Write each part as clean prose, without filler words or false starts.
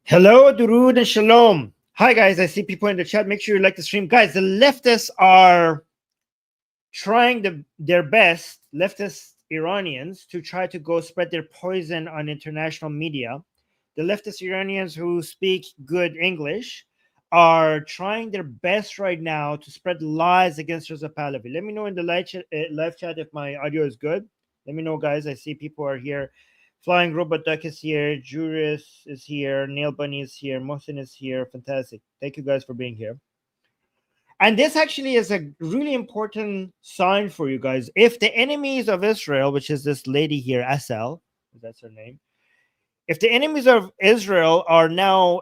Hello, Durud and Shalom. Hi, guys. I see people in the chat. Make sure you like the stream. Guys, the leftists are trying their best, leftist Iranians, to try to go spread their poison on international media. The leftist Iranians who speak good English are trying their best right now to spread lies against Reza Pahlavi. Let me know in the live chat if my audio is good. Let me know, guys. I see people are here. Flying Robot Duck is here. Juris is here. Nail Bunny is here. Mohsin is here. Fantastic. Thank you guys for being here. And this actually is a really important sign for you guys. If the enemies of Israel, which is this lady here, Assal, that's her name, if the enemies of Israel are now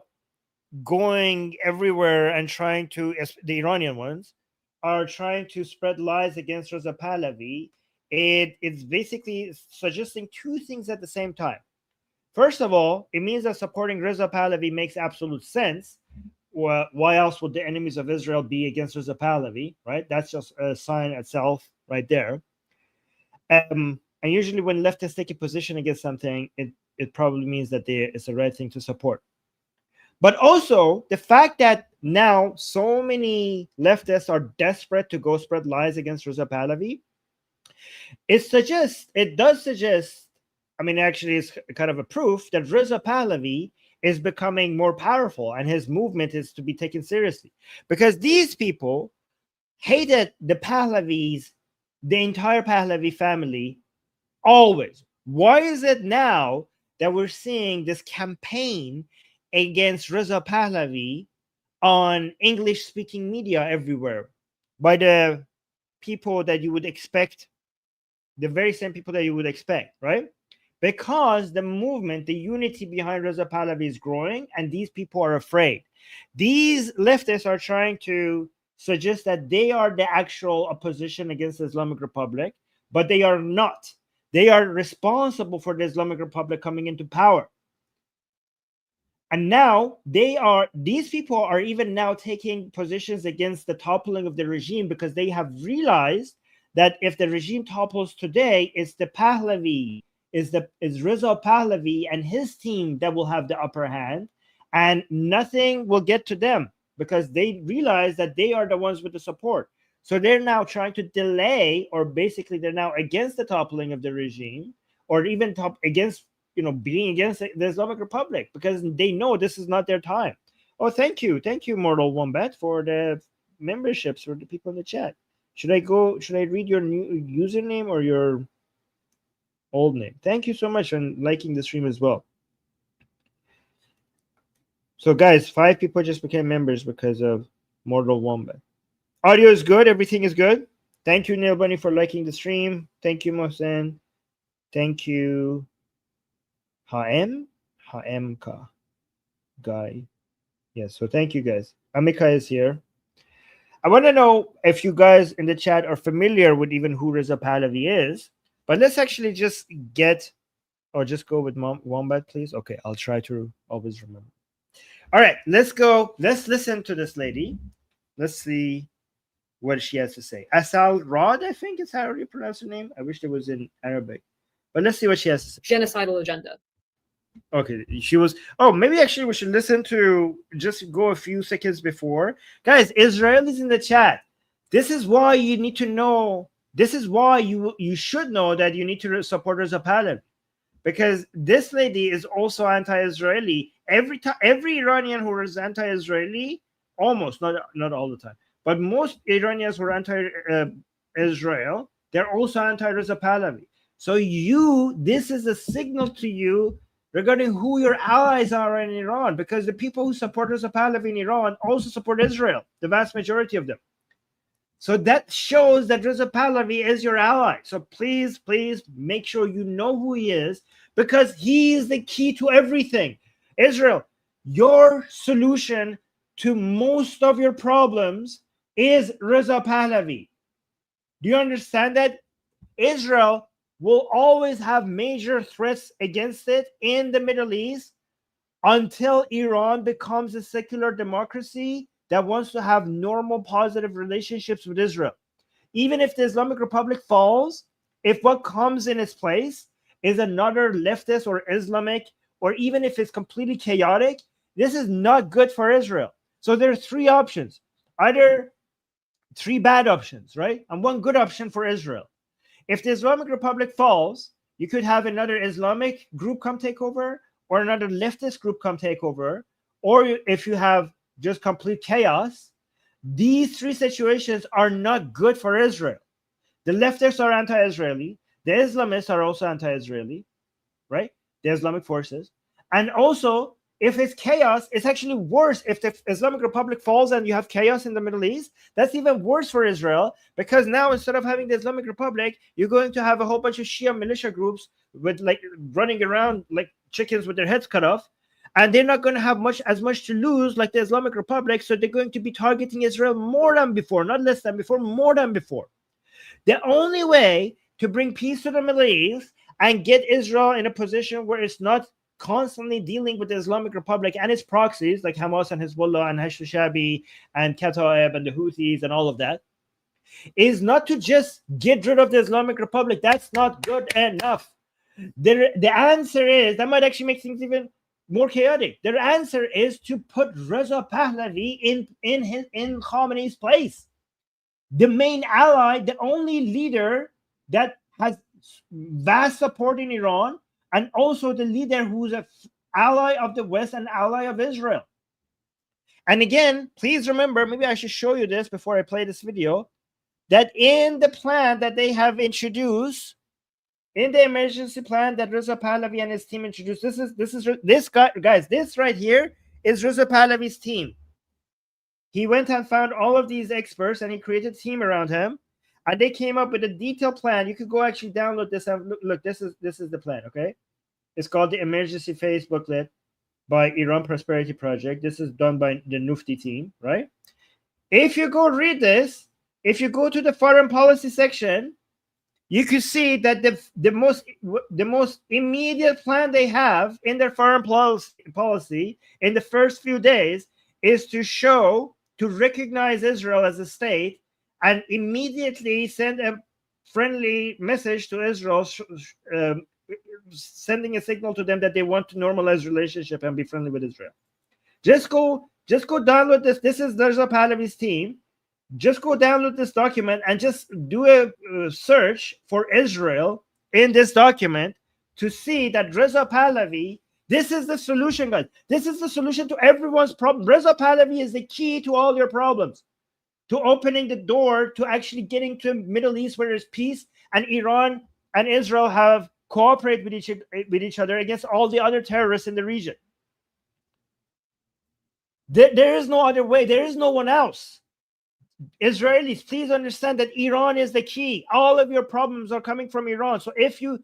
going everywhere and trying to, the Iranian ones, are trying to spread lies against Reza Pahlavi, it's basically suggesting two things at the same time. First of all, it means that supporting Reza Pahlavi makes absolute sense. Why else would the enemies of Israel be against Reza Pahlavi, right? That's just a sign itself right there. And usually when leftists take a position against something, it probably means that it's the right thing to support. But also the fact that now so many leftists are desperate to go spread lies against Reza Pahlavi, it does suggest, I mean, actually it's kind of a proof that Reza Pahlavi is becoming more powerful and his movement is to be taken seriously, because these people hated the Pahlavis, the entire Pahlavi family, always. Why is it now that we're seeing this campaign against Reza Pahlavi on English-speaking media everywhere by the people that you would expect, the very same people that you would expect, right? Because the movement, the unity behind Reza Pahlavi is growing, and these people are afraid. These leftists are trying to suggest that they are the actual opposition against the Islamic Republic, but they are not. They are responsible for the Islamic Republic coming into power. And now these people are even now taking positions against the toppling of the regime, because they have realized that if the regime topples today, it's the Pahlavi, is Reza Pahlavi and his team that will have the upper hand, and nothing will get to them, because they realize that they are the ones with the support. So they're now trying to delay, or basically they're now against the toppling of the regime, or even against, being against the Islamic Republic, because they know this is not their time. Oh, thank you, Mortal Wombat, for the memberships for the people in the chat. Should I read your new username or your old name? Thank you so much for liking the stream as well. So guys, 5 people just became members because of Mortal Wombat. Audio is good, everything is good. Thank you, Nail Bunny, for liking the stream. Thank you, Mohsen. Thank you, Haemka guy. Yes, so thank you guys. Amika is here. I want to know if you guys in the chat are familiar with even who Reza Pahlavi is. But let's actually just just go with Wombat, please. Okay, I'll try to always remember. All right, let's go. Let's listen to this lady. Let's see what she has to say. Assal Rad, I think is how you pronounce her name. I wish it was in Arabic. But let's see what she has to say. Genocidal agenda. Okay, she was. Oh, maybe actually we should listen to, just go a few seconds before. Guys, Israelis in the chat. This is why you need to know. This is why you should know that you need to support Reza Pahlavi, because this lady is also anti-Israeli. Every Iranian who is anti-Israeli, almost, not all the time, but most Iranians who are anti-Israel, they're also anti-Reza Pahlavi. So this is a signal to you regarding who your allies are in Iran, because the people who support Reza Pahlavi in Iran also support Israel, the vast majority of them. So that shows that Reza Pahlavi is your ally. So please make sure you know who he is, because he is the key to everything. Israel, your solution to most of your problems is Reza Pahlavi. Do you understand that? Israel will always have major threats against it in the Middle East until Iran becomes a secular democracy that wants to have normal, positive relationships with Israel. Even if the Islamic Republic falls, if what comes in its place is another leftist or Islamic or even if it's completely chaotic, this is not good for Israel. So there are three options, either three bad options, right? And one good option for Israel. If the Islamic Republic falls, you could have another Islamic group come take over, or another leftist group come take over, or if you have just complete chaos. These three situations are not good for Israel. The leftists are anti-Israeli. The Islamists are also anti-Israeli, right? The Islamic forces. And also, if it's chaos, it's actually worse. If the Islamic Republic falls and you have chaos in the Middle East, that's even worse for Israel, because now instead of having the Islamic Republic, you're going to have a whole bunch of Shia militia groups with like running around like chickens with their heads cut off, and they're not going to have as much to lose like the Islamic Republic, so they're going to be targeting Israel more than before, not less than before, more than before. The only way to bring peace to the Middle East and get Israel in a position where it's not constantly dealing with the Islamic Republic and its proxies like Hamas and Hezbollah and Hashd-e-Shabi and Kataib and the Houthis and all of that, is not to just get rid of the Islamic Republic. That's not good enough. The answer is, that might actually make things even more chaotic. Their answer is to put Reza Pahlavi in Khamenei's place. The main ally, the only leader that has vast support in Iran, and also the leader who's an ally of the West and ally of Israel. And again, please remember, maybe I should show you this before I play this video, that in the plan that they have introduced, in the emergency plan that Reza Pahlavi and his team introduced, this guy, guys, this right here is Reza Pahlavi's team. He went and found all of these experts and he created a team around him, and they came up with a detailed plan. You could go actually download this and look, this is the plan, okay? It's called the Emergency Phase Booklet by Iran Prosperity Project. This is done by the Nufti team, right? If you go read this, if you go to the foreign policy section, you can see that the most immediate plan they have in their foreign policy in the first few days is to recognize Israel as a state and immediately send a friendly message to Israel, sending a signal to them that they want to normalize relationship and be friendly with Israel. Just go download this. This is Reza Pahlavi's team. Just go download this document and just do a search for Israel in this document to see that Reza Pahlavi, this is the solution, guys. This is the solution to everyone's problem. Reza Pahlavi is the key to all your problems, to opening the door to actually getting to Middle East where there's peace, and Iran and Israel have cooperate with each other against all the other terrorists in the region. There is no other way. There is no one else. Israelis, please understand that Iran is the key. All of your problems are coming from Iran. So if you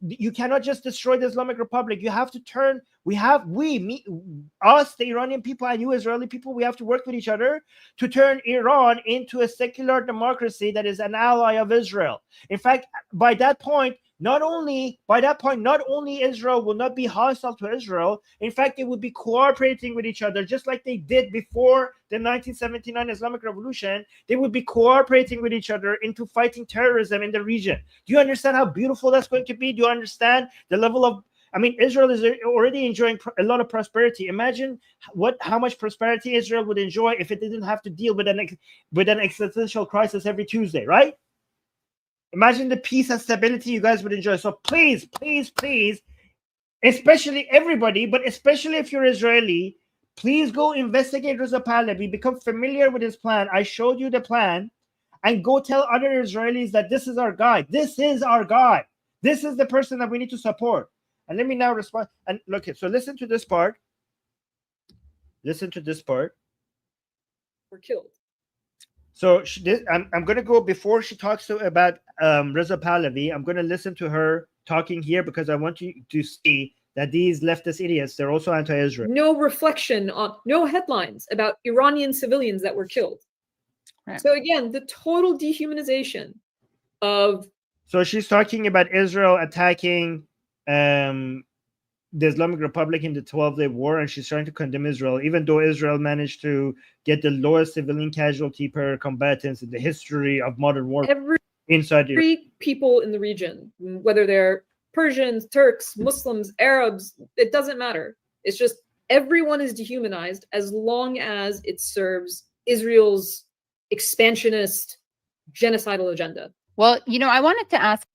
you cannot just destroy the Islamic Republic. You have to turn. Us, the Iranian people, and you, Israeli people, we have to work with each other to turn Iran into a secular democracy that is an ally of Israel. In fact, by that point, not only Israel will not be hostile to Israel. In fact, they would be cooperating with each other, just like they did before the 1979 Islamic Revolution. They would be cooperating with each other into fighting terrorism in the region. Do you understand how beautiful that's going to be? Do you understand the level of? I mean, Israel is already enjoying a lot of prosperity. Imagine how much prosperity Israel would enjoy if it didn't have to deal with an existential crisis every Tuesday, right? Imagine the peace and stability you guys would enjoy. So please, please, please, especially everybody, but especially if you're Israeli, please go investigate Reza Pahlavi, become familiar with his plan. I showed you the plan, and go tell other Israelis that this is our guy. This is our guy. This is the person that we need to support. And let me now respond. And look, so listen to this part. Listen to this part. Were killed. So I'm going to go before she talks about Reza Pahlavi. I'm going to listen to her talking here because I want you to see that these leftist idiots, they're also anti-Israel. No reflection on, no headlines about Iranian civilians that were killed. Right. So again, the total dehumanization of. So she's talking about Israel attacking the Islamic Republic in the 12-day war, and she's trying to condemn Israel, even though Israel managed to get the lowest civilian casualty per combatants in the history of modern warfare inside every people in the region, whether they're Persians, Turks, Muslims, Arabs, it doesn't matter. It's just everyone is dehumanized as long as it serves Israel's expansionist, genocidal agenda. Well, I wanted to ask.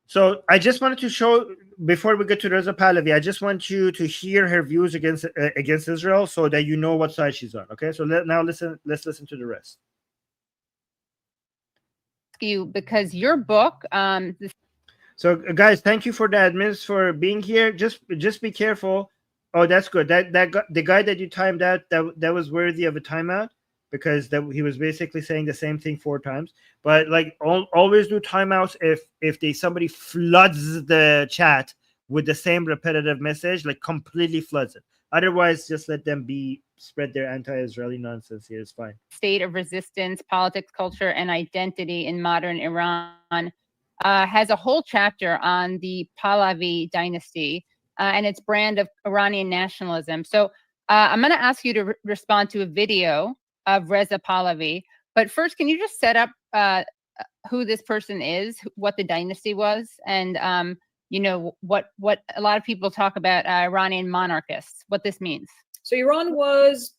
So I just wanted to show, before we get to Reza Pahlavi, I just want you to hear her views against Israel, so that you know what side she's on. Okay, so let's listen to the rest. You, because your book, so guys, thank you for the admins for being here. Just be careful. Oh, that's good. The guy that you timed out, that was worthy of a timeout, because he was basically saying the same thing 4 times. But like, always do timeouts if somebody floods the chat with the same repetitive message, like completely floods it. Otherwise, just let them spread their anti-Israeli nonsense here. It's fine. State of resistance, politics, culture, and identity in modern Iran has a whole chapter on the Pahlavi dynasty and its brand of Iranian nationalism. So I'm going to ask you to respond to a video of Reza Pahlavi. But first, can you just set up who this person is, what the dynasty was, and what a lot of people talk about Iranian monarchists, what this means? So Iran was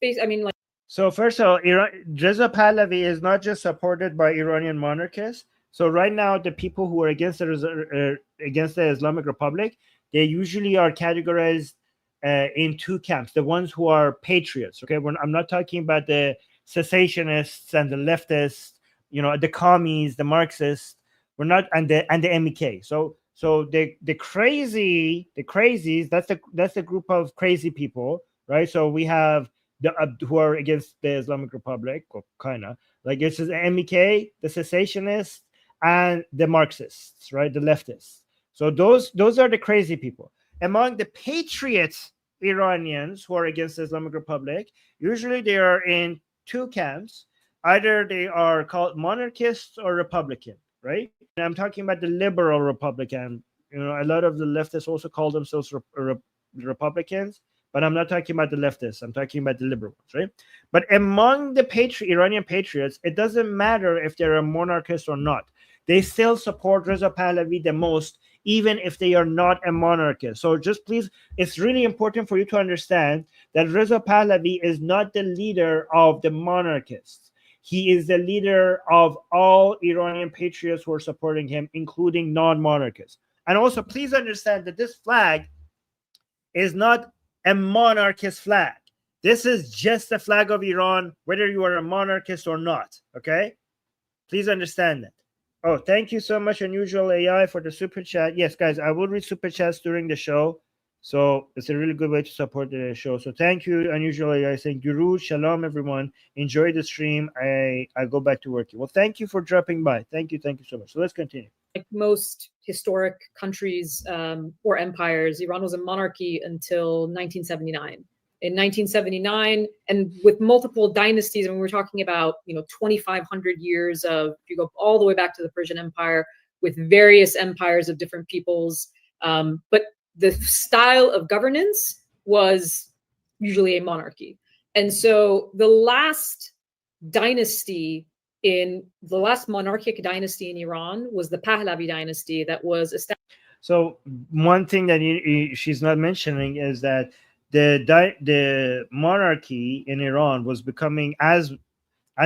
So first of all, Reza Pahlavi is not just supported by Iranian monarchists. So right now, the people who are against the Islamic Republic, they usually are categorized in 2 camps. The ones who are patriots. Okay, I'm not talking about the cessationists and the leftists, the commies, the Marxists. We're not, and the MEK. So the crazies. That's the group of crazy people, right? So we have the who are against the Islamic Republic, or kind of like this is the MEK, the cessationists, and the Marxists, right? The leftists. So those are the crazy people. Among the patriots Iranians who are against the Islamic Republic, usually they are in 2 camps. Either they are called monarchists or Republican, right? And I'm talking about the liberal Republican. A lot of the leftists also call themselves Republicans, but I'm not talking about the leftists. I'm talking about the liberal ones, right? But among the Iranian patriots, it doesn't matter if they're a monarchist or not. They still support Reza Pahlavi the most, even if they are not a monarchist. So just please, it's really important for you to understand that Reza Pahlavi is not the leader of the monarchists. He is the leader of all Iranian patriots who are supporting him, including non-monarchists. And also, please understand that this flag is not a monarchist flag. This is just the flag of Iran, whether you are a monarchist or not, okay? Please understand that. Oh, thank you so much, Unusual AI, for the super chat. Yes, guys, I will read super chats during the show. So it's a really good way to support the show. So thank you, Unusual AI, saying, Guru, Shalom, everyone. Enjoy the stream. I go back to work. Well, thank you for dropping by. Thank you so much. So let's continue. Like most historic countries or empires, Iran was a monarchy until 1979. In 1979, and with multiple dynasties, and we're talking about 2,500 years of, if you go all the way back to the Persian Empire, with various empires of different peoples, but the style of governance was usually a monarchy. And so the last monarchic dynasty in Iran was the Pahlavi dynasty that was established. So one thing that she's not mentioning is that the monarchy in Iran was becoming, as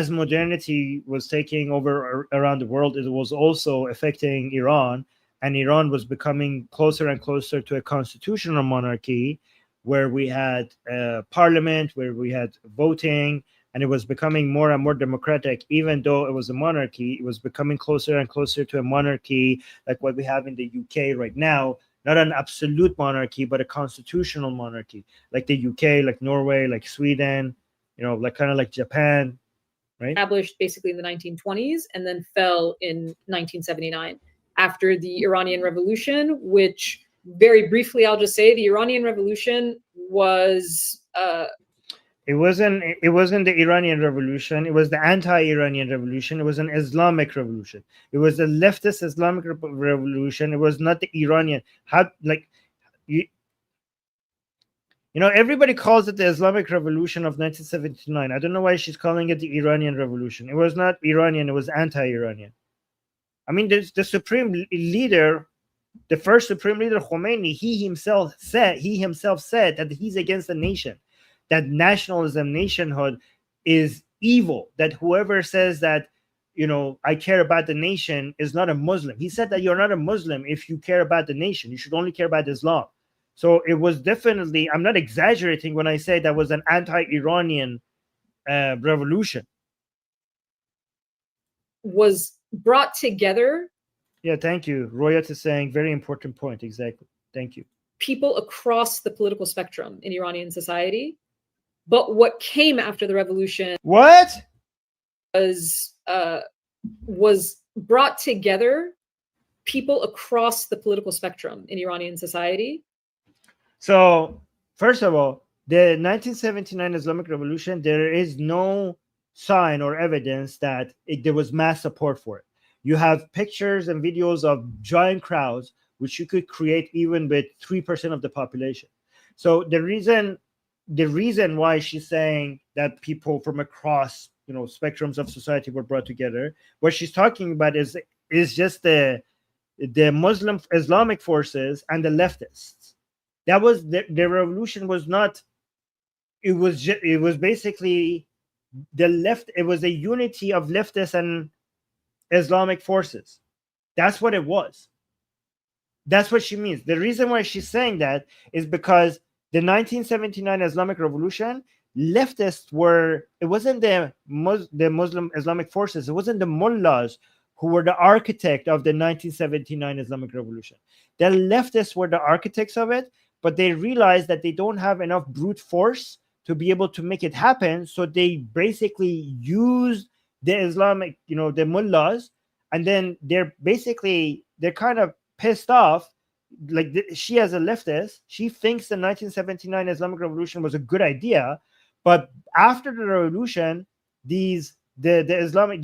modernity was taking over around the world, it was also affecting Iran, and Iran was becoming closer and closer to a constitutional monarchy, where we had a parliament, where we had voting, and it was becoming more and more democratic. Even though it was a monarchy, it was becoming closer and closer to a monarchy like what we have in the UK right now. Not an absolute monarchy, but a constitutional monarchy, like the UK, like Norway, like Sweden, like kind of like Japan, right? Established basically in the 1920s and then fell in 1979 after the Iranian Revolution, which very briefly, I'll just say the Iranian Revolution was... It wasn't the Iranian Revolution. It was the anti-Iranian revolution. It was an Islamic revolution. It was a leftist Islamic revolution. It was not the Iranian. Everybody calls it the Islamic Revolution of 1979. I don't know why she's calling it the Iranian Revolution. It was not Iranian. It was anti-Iranian. I mean, the supreme leader The first supreme leader Khomeini, he himself said that he's against the nation, that nationalism, nationhood is evil, that whoever says that, I care about the nation is not a Muslim. He said that you're not a Muslim if you care about the nation. You should only care about Islam. So it was definitely, I'm not exaggerating when I say that was an anti-Iranian revolution. Was brought together. Yeah, thank you. Royat is saying very important point. Exactly. Thank you. People across the political spectrum in Iranian society. But what came after the revolution was brought together people across the political spectrum in Iranian society. So, first of all, the 1979 Islamic Revolution, there is no sign or evidence that there was mass support for it. You have pictures and videos of giant crowds, which you could create even with 3% of the population. So the reason why she's saying that people from across, spectrums of society were brought together, what she's talking about is just the Muslim Islamic forces and the leftists. That was the revolution was not. It was basically the left. It was a unity of leftists and Islamic forces. That's what it was. That's what she means. The reason why she's saying that is because the 1979 Islamic Revolution, leftists it wasn't the Muslim Islamic forces, it wasn't the mullahs who were the architect of the 1979 Islamic Revolution. The leftists were the architects of it, but they realized that they don't have enough brute force to be able to make it happen. So they basically used the Islamic, the mullahs, and then they're kind of pissed off. Like she, as a leftist, she thinks the 1979 Islamic Revolution was a good idea, but after the revolution, the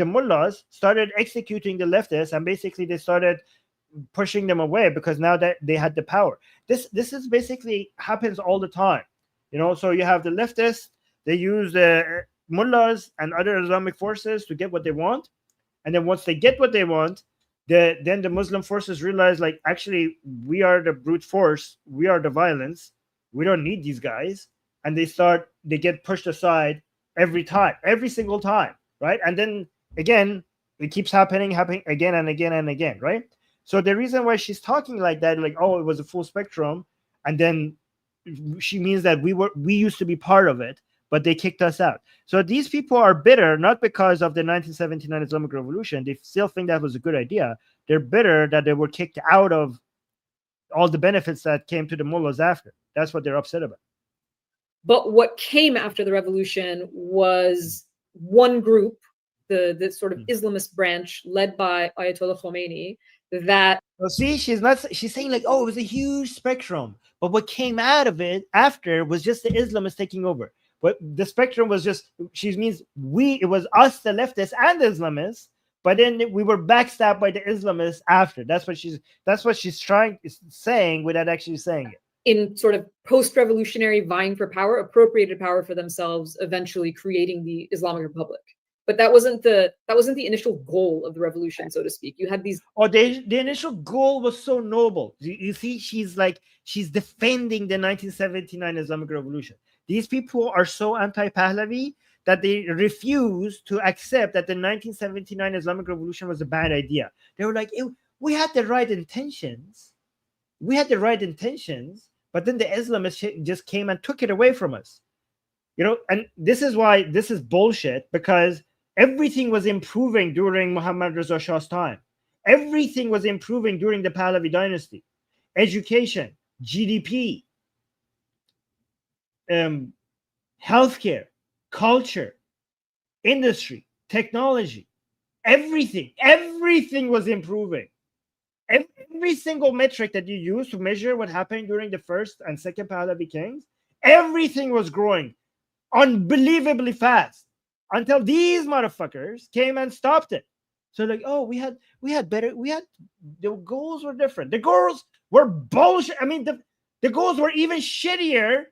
mullahs started executing the leftists, and basically they started pushing them away because now that they had the power. This is basically happens all the time, So you have the leftists, they use the mullahs and other Islamic forces to get what they want, and then once they get what they want, then the Muslim forces realize, like, actually, we are the brute force, we are the violence, we don't need these guys, and they get pushed aside every single time, right? And then again, it keeps happening again and again and again, right? So the reason why she's talking like that, like, oh, it was a full spectrum, and then she means that we used to be part of it, but they kicked us out. So these people are bitter, not because of the 1979 Islamic Revolution. They still think that was a good idea. They're bitter that they were kicked out of all the benefits that came to the mullahs after. That's what they're upset about. But what came after the revolution was one group, the sort of Islamist branch led by Ayatollah Khomeini, that... Well, see, she's saying like, oh, it was a huge spectrum. But what came out of it after was just the Islamists taking over. But the spectrum was just, she means it was us, the leftists and the Islamists, but then we were backstabbed by the Islamists after. That's what she's saying without actually saying it. In sort of post-revolutionary vying for power, appropriated power for themselves, eventually creating the Islamic Republic. But that wasn't the initial goal of the revolution, so to speak. You had these. Oh, the initial goal was so noble. You see, she's defending the 1979 Islamic Revolution. These people are so anti-Pahlavi that they refuse to accept that the 1979 Islamic Revolution was a bad idea. They were like, we had the right intentions. But then the Islamists just came and took it away from us. And this is why this is bullshit, because everything was improving during Muhammad Reza Shah's time. Everything was improving during the Pahlavi dynasty. Education, GDP, healthcare, culture, industry, technology, everything was improving. Every single metric that you use to measure what happened during the first and second Pahlavi kings, everything was growing unbelievably fast until these motherfuckers came and stopped it. So like, oh, we had the goals were different. The goals were bullshit. I mean, the goals were even shittier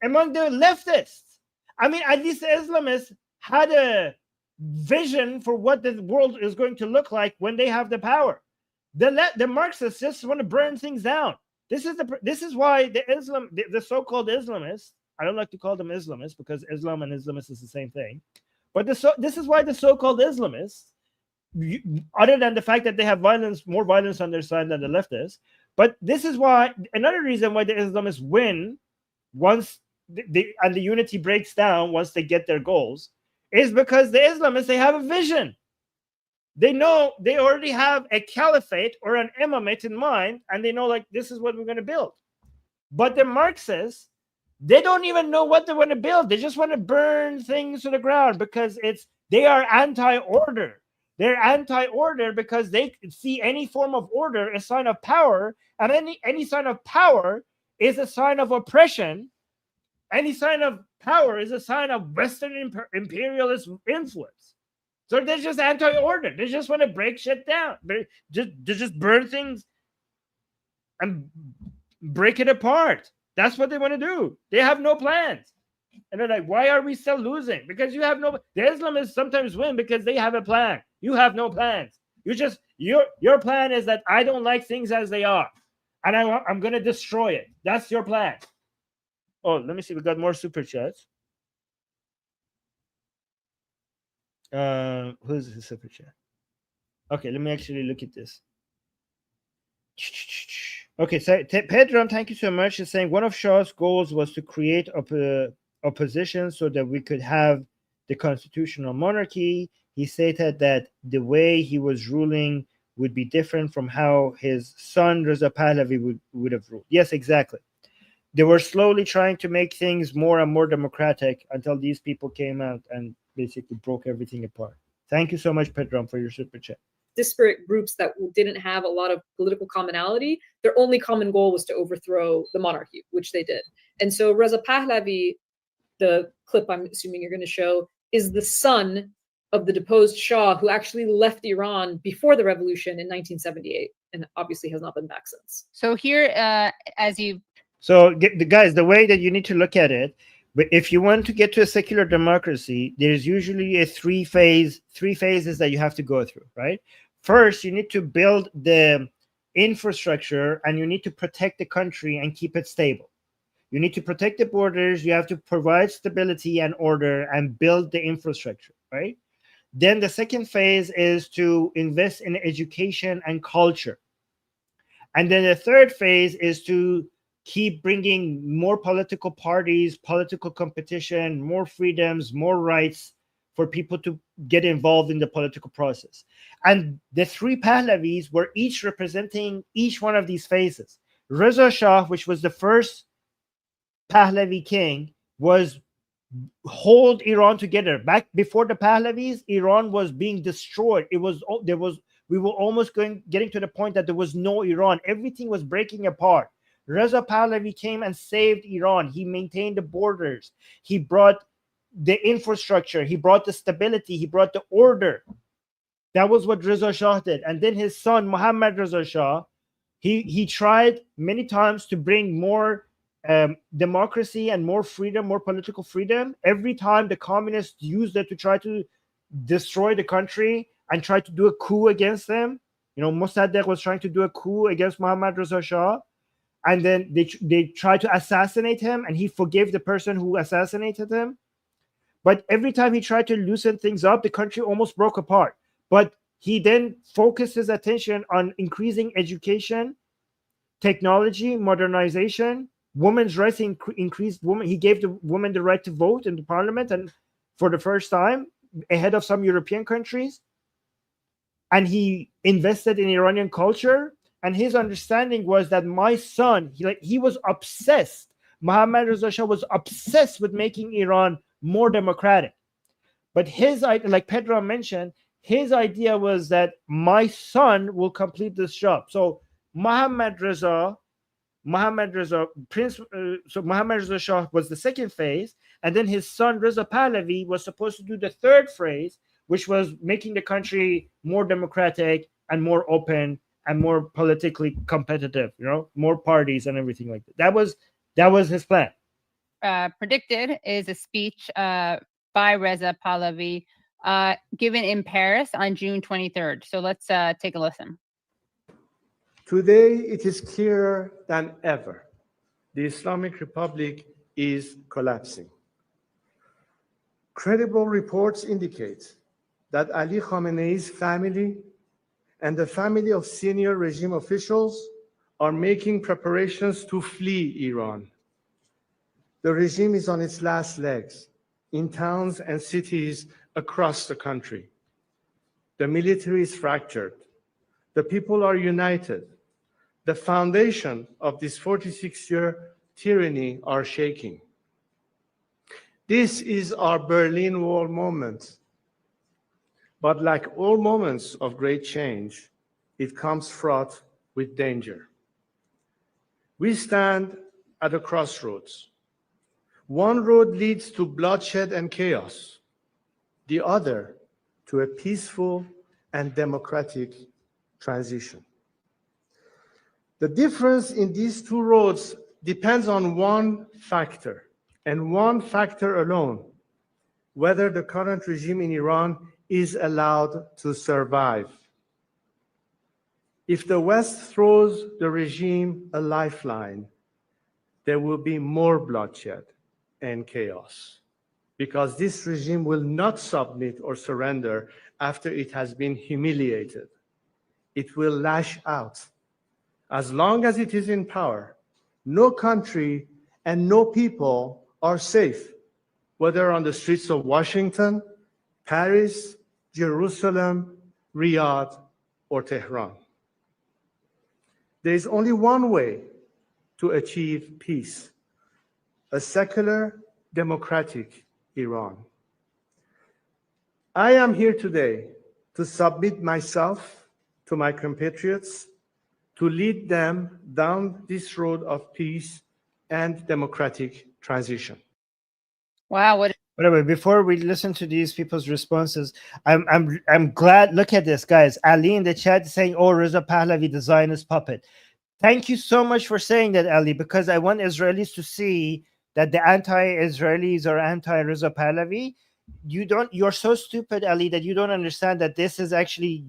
among the leftists. I mean, at least the Islamists had a vision for what the world is going to look like when they have the power. The Marxists just want to burn things down. This is why the so-called Islamists, I don't like to call them Islamists because Islam and Islamists is the same thing, but this is why the so-called Islamists, other than the fact that they have more violence on their side than the leftists, but this is why another reason why the Islamists win once and the unity breaks down once they get their goals is because the Islamists, they have a vision. They know they already have a caliphate or an imamate in mind, and they know, like, this is what we're going to build. But the Marxists, they don't even know what they want to build. They just want to burn things to the ground because they are anti-order. They're anti-order because they see any form of order a sign of power, and any sign of power is a sign of oppression. Any sign of power is a sign of Western imperialist influence. So they're just anti-order. They just want to break shit down. They just burn things and break it apart. That's what they want to do. They have no plans. And they're like, why are we still losing? Because you have no... The Islamists sometimes win because they have a plan. You have no plans. Your plan is that I don't like things as they are. And I'm going to destroy it. That's your plan. Oh, let me see. We got more super chats. Who's the super chat? Okay, let me actually look at this. Okay, so Pedram, thank you so much. He's saying one of Shah's goals was to create opposition so that we could have the constitutional monarchy. He stated that the way he was ruling would be different from how his son Reza Pahlavi would have ruled. Yes, exactly. They were slowly trying to make things more and more democratic until these people came out and basically broke everything apart. Thank you so much, Pedram, for your super chat. Disparate groups that didn't have a lot of political commonality, their only common goal was to overthrow the monarchy, which they did. And so Reza Pahlavi, the clip I'm assuming you're going to show, is the son of the deposed Shah who actually left Iran before the revolution in 1978 and obviously has not been back since. So here, So guys, the way that you need to look at it, if you want to get to a secular democracy, there's usually three phases that you have to go through, right? First, you need to build the infrastructure and you need to protect the country and keep it stable. You need to protect the borders. You have to provide stability and order and build the infrastructure, right? Then the second phase is to invest in education and culture. And then the third phase is to keep bringing more political parties, political competition, more freedoms, more rights for people to get involved in the political process. And the three Pahlavis were each representing each one of these phases. Reza Shah, which was the first Pahlavi king, was hold Iran together. Back before the Pahlavis, Iran was being destroyed. We were almost getting to the point that there was no Iran. Everything was breaking apart. Reza Pahlavi came and saved Iran. He maintained the borders. He brought the infrastructure. He brought the stability. He brought the order. That was what Reza Shah did. And then his son, Mohammad Reza Shah, he tried many times to bring more democracy and more freedom, more political freedom. Every time the communists used it to try to destroy the country and try to do a coup against them. You know, Mossadegh was trying to do a coup against Mohammad Reza Shah. And then they tried to assassinate him, and he forgave the person who assassinated him. But every time he tried to loosen things up, the country almost broke apart. But he then focused his attention on increasing education, technology, modernization, women's rights, increased women. He gave the women the right to vote in the parliament, and for the first time, ahead of some European countries. And he invested in Iranian culture. And his understanding was that my son, he was obsessed. Mohammad Reza Shah was obsessed with making Iran more democratic. But his idea, like Pedro mentioned, his idea was that my son will complete this job. So Mohammad Reza Shah was the second phase, and then his son Reza Pahlavi was supposed to do the third phase, which was making the country more democratic and more open and more politically competitive, more parties and everything like that. That was his plan. Predicted is a speech by Reza Pahlavi given in Paris on June 23rd. So let's take a listen. Today, it is clearer than ever. The Islamic Republic is collapsing. Credible reports indicate that Ali Khamenei's family and the family of senior regime officials are making preparations to flee Iran. The regime is on its last legs in towns and cities across the country. The military is fractured. The people are united. The foundation of this 46-year tyranny are shaking. This is our Berlin Wall moment. But like all moments of great change, it comes fraught with danger. We stand at a crossroads. One road leads to bloodshed and chaos, the other to a peaceful and democratic transition. The difference in these two roads depends on one factor, and one factor alone: whether the current regime in Iran is allowed to survive. If the West throws the regime a lifeline, there will be more bloodshed and chaos, because this regime will not submit or surrender after it has been humiliated. It will lash out. As long as it is in power, no country and no people are safe, whether on the streets of Washington, Paris, Jerusalem, Riyadh, or Tehran. There is only one way to achieve peace: a secular, democratic Iran. I am here today to submit myself to my compatriots, to lead them down this road of peace and democratic transition. Wow, what Whatever. Before we listen to these people's responses, I'm glad. Look at this, guys. Ali in the chat saying, "Oh, Reza Pahlavi, the Zionist puppet." Thank you so much for saying that, Ali, because I want Israelis to see that the anti-Israelis are anti-Reza Pahlavi. You're so stupid, Ali, that you don't understand that this is actually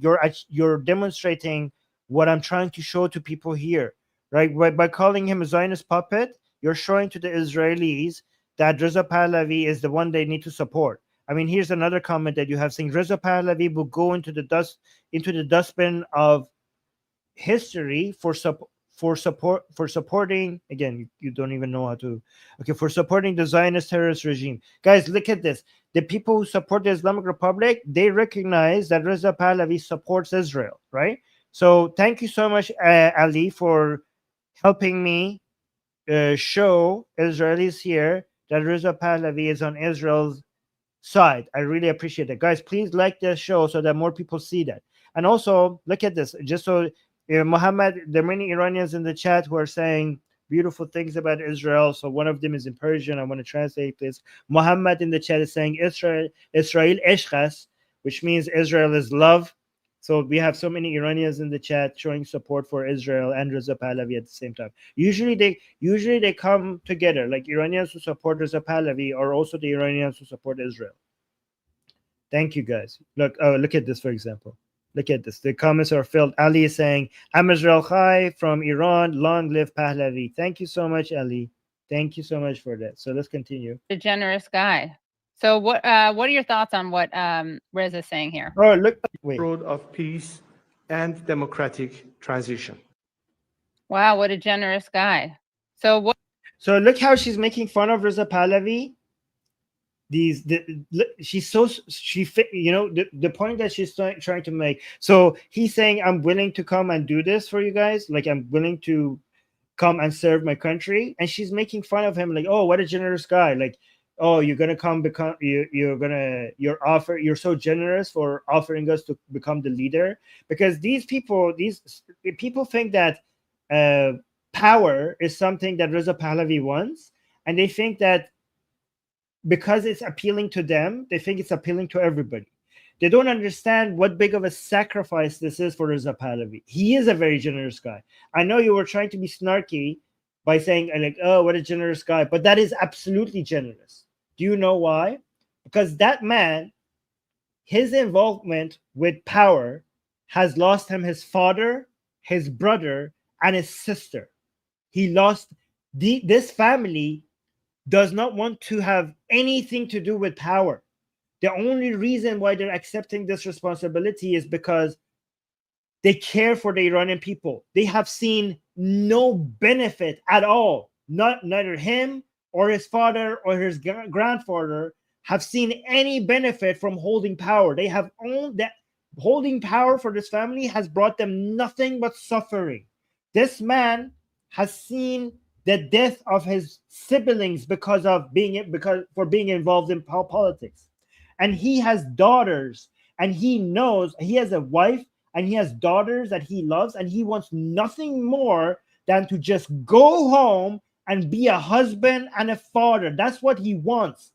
you're demonstrating what I'm trying to show to people here, right? By calling him a Zionist puppet, you're showing to the Israelis that Reza Pahlavi is the one they need to support. I mean, here's another comment that you have saying Reza Pahlavi will go into the dustbin of history for supporting, again, you don't even know how to, okay, for supporting the Zionist terrorist regime. Guys, look at this. The people who support the Islamic Republic, they recognize that Reza Pahlavi supports Israel, right? So thank you so much, Ali, for helping me show Israelis here that Reza Pahlavi is on Israel's side. I really appreciate it. Guys, please like this show so that more people see that. And also, look at this. Just so Muhammad, there are many Iranians in the chat who are saying beautiful things about Israel. So one of them is in Persian. I want to translate this. Muhammad in the chat is saying Israel eshkas, which means Israel is love. So we have so many Iranians in the chat showing support for Israel and Reza Pahlavi at the same time. Usually they come together. Like Iranians who support Reza Pahlavi are also the Iranians who support Israel. Thank you, guys. Look at this, for example. Look at this. The comments are filled. Ali is saying, "I'm Israel Chai from Iran. Long live Pahlavi." Thank you so much, Ali. Thank you so much for that. So let's continue. a generous guy. So what are your thoughts on what Reza is saying here? Oh, look. Wait. Road of peace and democratic transition. Wow, what a generous guy. So what? So look how she's making fun of Reza Pahlavi. She's so the point that she's trying to make. So he's saying, I'm willing to come and do this for you guys. Like, I'm willing to come and serve my country. And she's making fun of him, like, oh, what a generous guy. Like, oh, you're gonna come become you're so generous for offering us to become the leader. Because these people think that power is something that Reza Pahlavi wants, and they think that because it's appealing to them, they think it's appealing to everybody. They don't understand what big of a sacrifice this is for Reza Pahlavi. He is a very generous guy. I know you were trying to be snarky by saying, like, oh, what a generous guy, but that is absolutely generous. Do you know why? Because that man, his involvement with power has lost him his father, his brother, and his sister. He lost this family does not want to have anything to do with power. The only reason why they're accepting this responsibility is because they care for the Iranian people. They have seen no benefit at all. Neither him or his father or his grandfather have seen any benefit from holding power. They have owned that holding power for this family has brought them nothing but suffering. This man has seen the death of his siblings because being involved in politics. And he has daughters, and he knows he has a wife and he has daughters that he loves, and he wants nothing more than to just go home and be a husband and a father. That's what he wants.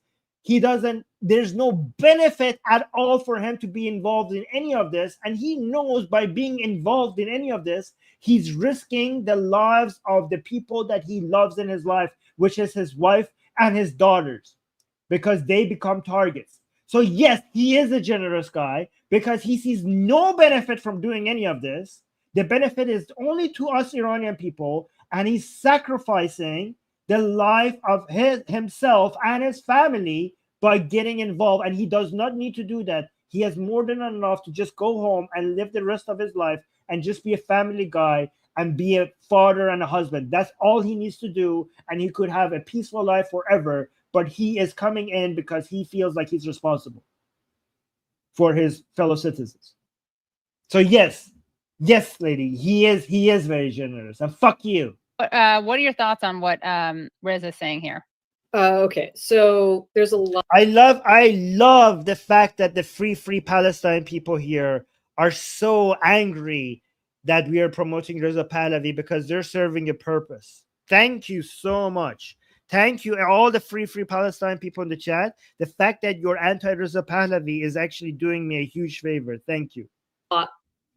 There's no benefit at all for him to be involved in any of this. And he knows by being involved in any of this, he's risking the lives of the people that he loves in his life, which is his wife and his daughters, because they become targets. So yes, he is a generous guy because he sees no benefit from doing any of this. The benefit is only to us Iranian people, and he's sacrificing the life of himself and his family by getting involved. And he does not need to do that. He has more than enough to just go home and live the rest of his life and just be a family guy and be a father and a husband. That's all he needs to do, and he could have a peaceful life forever. But he is coming in because he feels like he's responsible for his fellow citizens. So yes, lady, he is very generous. And fuck you. What are your thoughts on what Reza is saying here? Okay, so there's a lot. I love the fact that the free Palestine people here are so angry that we are promoting Reza Pahlavi because they're serving a purpose. Thank you so much. Thank you, all the free Palestine people in the chat. The fact that you're anti-Reza Pahlavi is actually doing me a huge favor. Thank you. A lot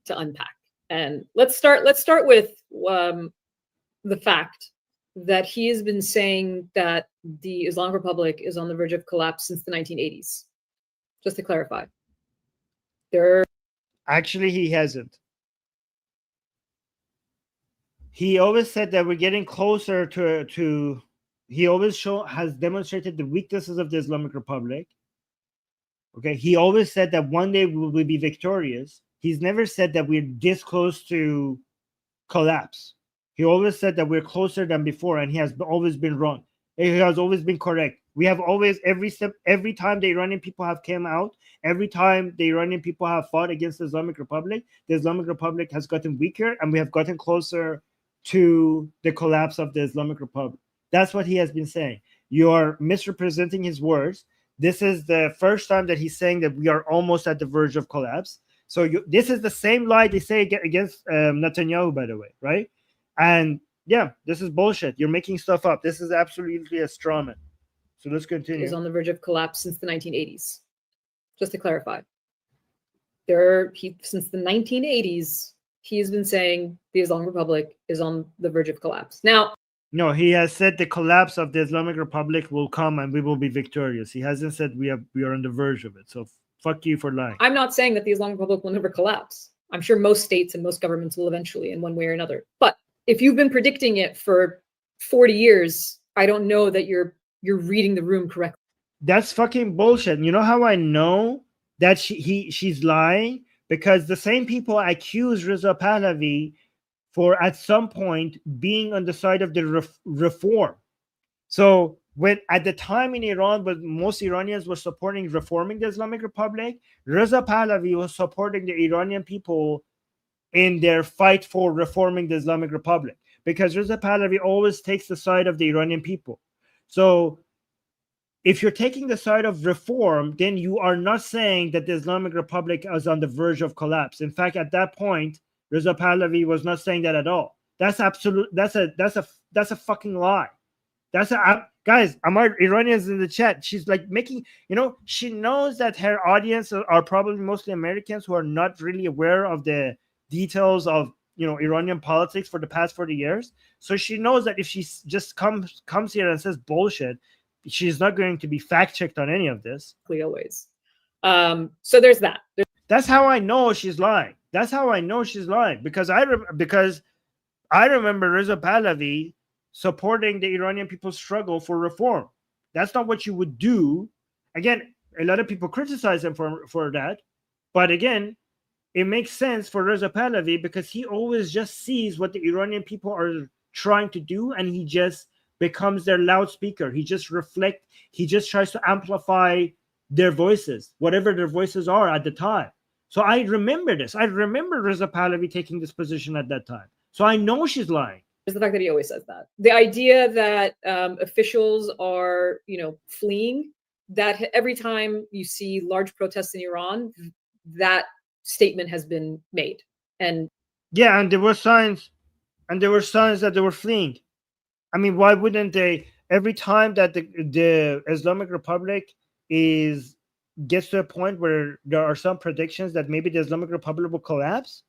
to unpack, and let's start with the fact that he has been saying that the Islamic Republic is on the verge of collapse since the 1980s. Just to clarify, actually he hasn't. He always said that we're getting closer to he always has demonstrated the weaknesses of the Islamic Republic. Okay, he always said that one day we will be victorious. He's never said that we're this close to collapse. He always said that we're closer than before, and he has always been wrong. He has always been correct. We have always, every time the Iranian people have come out, every time the Iranian people have fought against the Islamic Republic has gotten weaker, and we have gotten closer to the collapse of the Islamic Republic. That's what he has been saying. You're misrepresenting his words. This is the first time that he's saying that we are almost at the verge of collapse. So this is the same lie they say against Netanyahu, by the way, right? And yeah, this is bullshit. You're making stuff up. This is absolutely a straw man. So let's continue. Is on the verge of collapse since the 1980s. Just to clarify, since the 1980s, he has been saying the Islamic Republic is on the verge of collapse. Now, no, he has said the collapse of the Islamic Republic will come and we will be victorious. He hasn't said we are on the verge of it. So fuck you for lying. I'm not saying that the Islamic Republic will never collapse. I'm sure most states and most governments will eventually in one way or another. But if you've been predicting it for 40 years, I don't know that you're reading the room correctly. That's fucking bullshit. You know how I know that she's lying? Because the same people accuse Reza Pahlavi for at some point being on the side of the reform. So when at the time in Iran, when most Iranians were supporting reforming the Islamic Republic, Reza Pahlavi was supporting the Iranian people in their fight for reforming the Islamic Republic, because Reza Pahlavi always takes the side of the Iranian people. So if you're taking the side of reform, then you are not saying that the Islamic Republic is on the verge of collapse. In fact, at that point, Reza Pahlavi was not saying that at all. That's a fucking lie. Guys, Amar Iranians in the chat. She's like making, she knows that her audience are probably mostly Americans who are not really aware of the details of Iranian politics for the past 40 years. So she knows that if she just comes here and says bullshit, she's not going to be fact checked on any of this. Always. So there's that. That's how I know she's lying. That's how I know she's lying, because I remember Reza Pahlavi supporting the Iranian people's struggle for reform. That's not what you would do. Again, a lot of people criticize him for that, but again, it makes sense for Reza Pahlavi because he always just sees what the Iranian people are trying to do, and he just becomes their loudspeaker. He just tries to amplify their voices, whatever their voices are at the time. So I remember this. I remember Reza Pahlavi taking this position at that time. So I know she's lying. Is the fact that he always says that. The idea that officials are, fleeing, that every time you see large protests in Iran, that statement has been made. And yeah, and there were signs that they were fleeing. I mean, why wouldn't they? Every time that the Islamic Republic gets to a point where there are some predictions that maybe the Islamic Republic will collapse,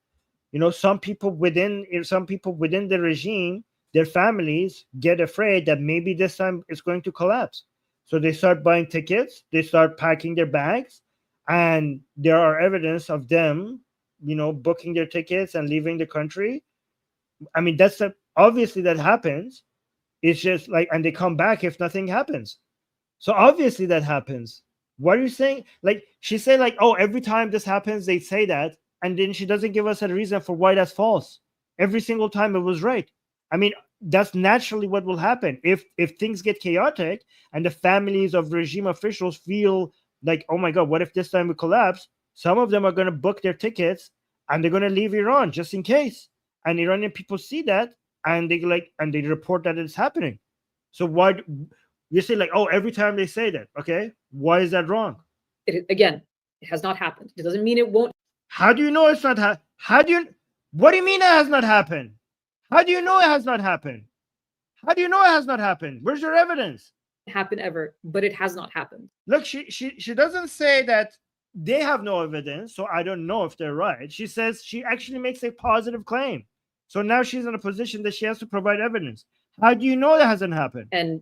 some people within the regime, their families get afraid that maybe this time it's going to collapse. So they start buying tickets, they start packing their bags, and there are evidence of them, booking their tickets and leaving the country. I mean, obviously that happens. It's just like, and they come back if nothing happens. So obviously that happens. What are you saying? Like, she said, like, oh, every time this happens, they say that, and then she doesn't give us a reason for why that's false. Every single time it was right. I mean, that's naturally what will happen if things get chaotic and the families of regime officials feel like, oh my God, what if this time we collapse? Some of them are going to book their tickets and they're going to leave Iran just in case. And Iranian people see that and they report that it's happening. So why you say, like, oh, every time they say that, okay, why is that wrong? It has not happened. It doesn't mean it won't. How do you know it's not what do you mean it has not happened? How do you know it has not happened? How do you know it has not happened? Where's your evidence? Happen ever, but it has not happened. Look, she doesn't say that they have no evidence, so I don't know if they're right. She says she actually makes a positive claim. So now she's in a position that she has to provide evidence. How do you know that hasn't happened? And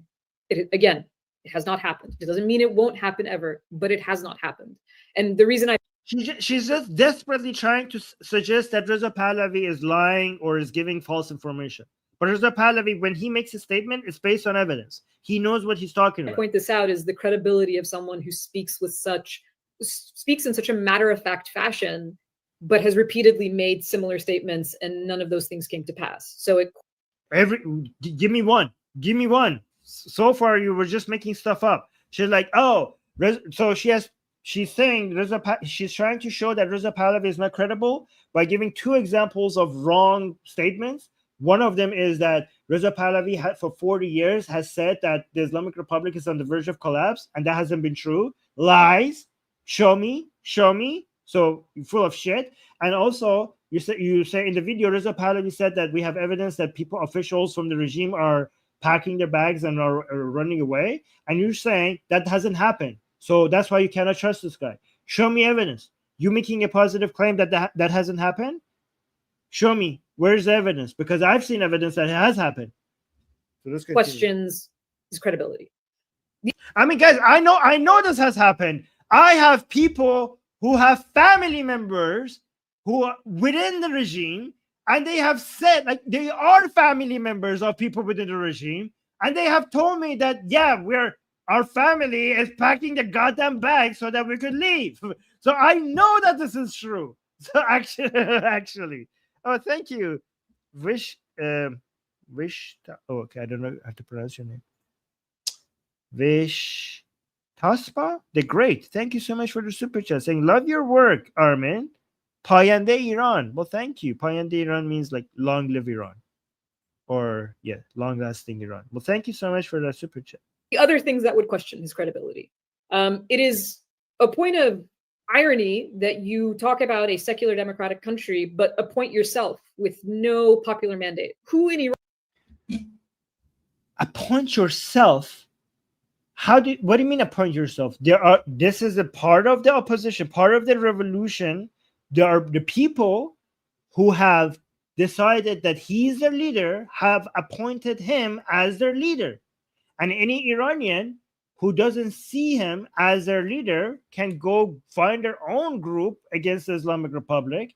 it has not happened. It doesn't mean it won't happen ever, but it has not happened. And the reason she's just desperately trying to suggest that Reza Pahlavi is lying or is giving false information. But Reza Pahlavi, when he makes a statement, it's based on evidence. He knows what he's talking about. I point this out is the credibility of someone who speaks in such a matter-of-fact fashion, but has repeatedly made similar statements, and none of those things came to pass. So give me one. So far, you were just making stuff up. She's like, oh, so she's saying she's trying to show that Reza Pahlavi is not credible by giving two examples of wrong statements. One of them is that Reza Pahlavi for 40 years has said that the Islamic Republic is on the verge of collapse, and that hasn't been true. Lies. Show me. So full of shit. And also, you say in the video, Reza Pahlavi said that we have evidence that officials from the regime are packing their bags and are running away. And you're saying that hasn't happened. So that's why you cannot trust this guy. Show me evidence. You making a positive claim that hasn't happened? Show me. Where's the evidence? Because I've seen evidence that it has happened. So let's questions his credibility. I mean, guys, I know this has happened. I have people who have family members who are within the regime, and they have said, like, they are family members of people within the regime, and they have told me that, yeah, our family is packing the goddamn bag so that we could leave. So I know that this is true. So actually, oh, thank you, Wish. Oh, okay, I don't know how to pronounce your name. Wish Taspa, the Great. Thank you so much for the super chat saying, love your work, Armin. Payande Iran. Well, thank you. Payande Iran means like long live Iran. Or, yeah, long lasting Iran. Well, thank you so much for that super chat. The other things that would question his credibility. It is a point of irony that you talk about a secular democratic country, but appoint yourself with no popular mandate. Who in Iran? Appoint yourself? What do you mean appoint yourself? This is a part of the opposition, part of the revolution. There are the people who have decided that he's their leader, have appointed him as their leader. And any Iranian who doesn't see him as their leader can go find their own group against the Islamic Republic.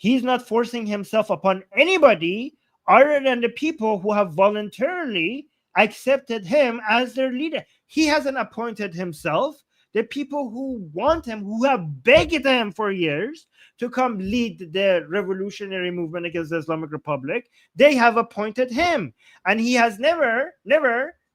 He's not forcing himself upon anybody other than the people who have voluntarily accepted him as their leader. He hasn't appointed himself. The people who want him, who have begged him for years to come lead the revolutionary movement against the Islamic Republic, they have appointed him. And he has never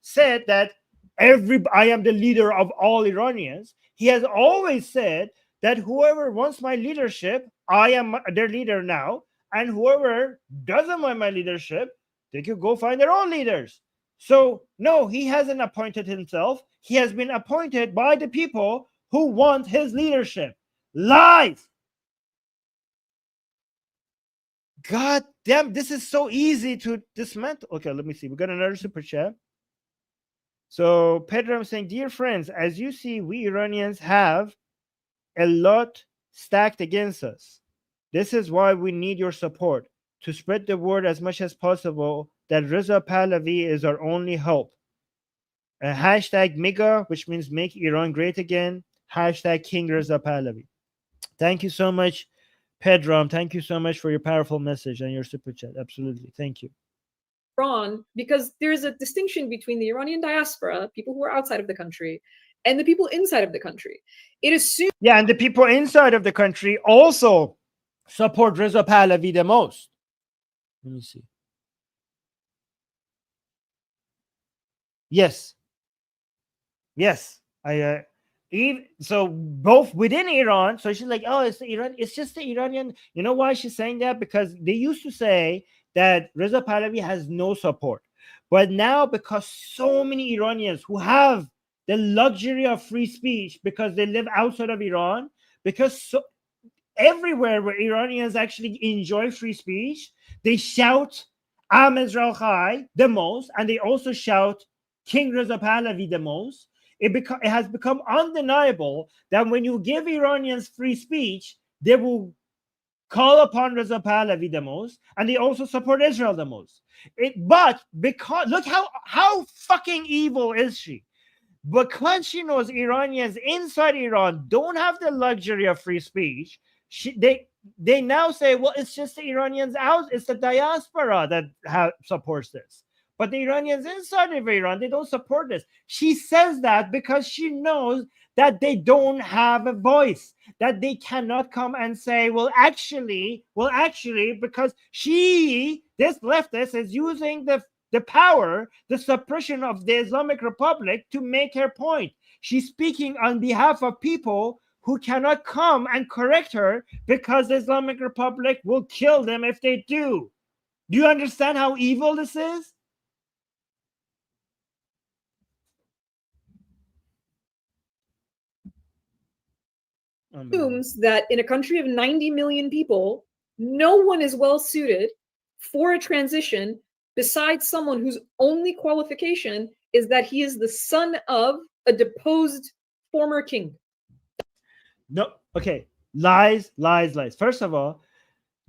said that I am the leader of all Iranians. He has always said that whoever wants my leadership, I am their leader now. And whoever doesn't want my leadership, they could go find their own leaders. So, no, he hasn't appointed himself. He has been appointed by the people who want his leadership. Lies! God damn, this is so easy to dismantle. Okay, let me see. We got another super chat. So, Pedro, I'm saying, dear friends, as you see, we Iranians have a lot stacked against us. This is why we need your support to spread the word as much as possible that Reza Pahlavi is our only hope. Hashtag MIGA, which means make Iran great again. Hashtag King Reza Pahlavi. Thank you so much, Pedro. Thank you so much for your powerful message and your super chat. Absolutely. Thank you. Iran, because there's a distinction between the Iranian diaspora, people who are outside of the country, and the people inside of the country. It assumes and the people inside of the country also support Reza Pahlavi the most. Let me see. Yes. So both within Iran. So she's like, oh, it's the Iran. It's just the Iranian. You know why she's saying that? Because they used to say that Reza Pahlavi has no support, but now because so many Iranians who have the luxury of free speech because they live outside of Iran, because everywhere where Iranians actually enjoy free speech, they shout Am Israel Chai the most, and they also shout King Reza Pahlavi the most. It has become undeniable that when you give Iranians free speech, they will call upon Reza Pahlavi the most, and they also support Israel the most. But because look how fucking evil is she? Because she knows Iranians inside Iran don't have the luxury of free speech, they now say, well, it's just the Iranians out, it's the diaspora that supports this. But the Iranians inside of Iran, they don't support this. She says that because she knows that they don't have a voice, that they cannot come and say, well, actually, because this leftist is using the power, the suppression of the Islamic Republic to make her point. She's speaking on behalf of people who cannot come and correct her because the Islamic Republic will kill them if they do. Do you understand how evil this is? Assumes that in a country of 90 million people, no one is well suited for a transition besides someone whose only qualification is that he is the son of a deposed former king. No, okay. Lies. First of all,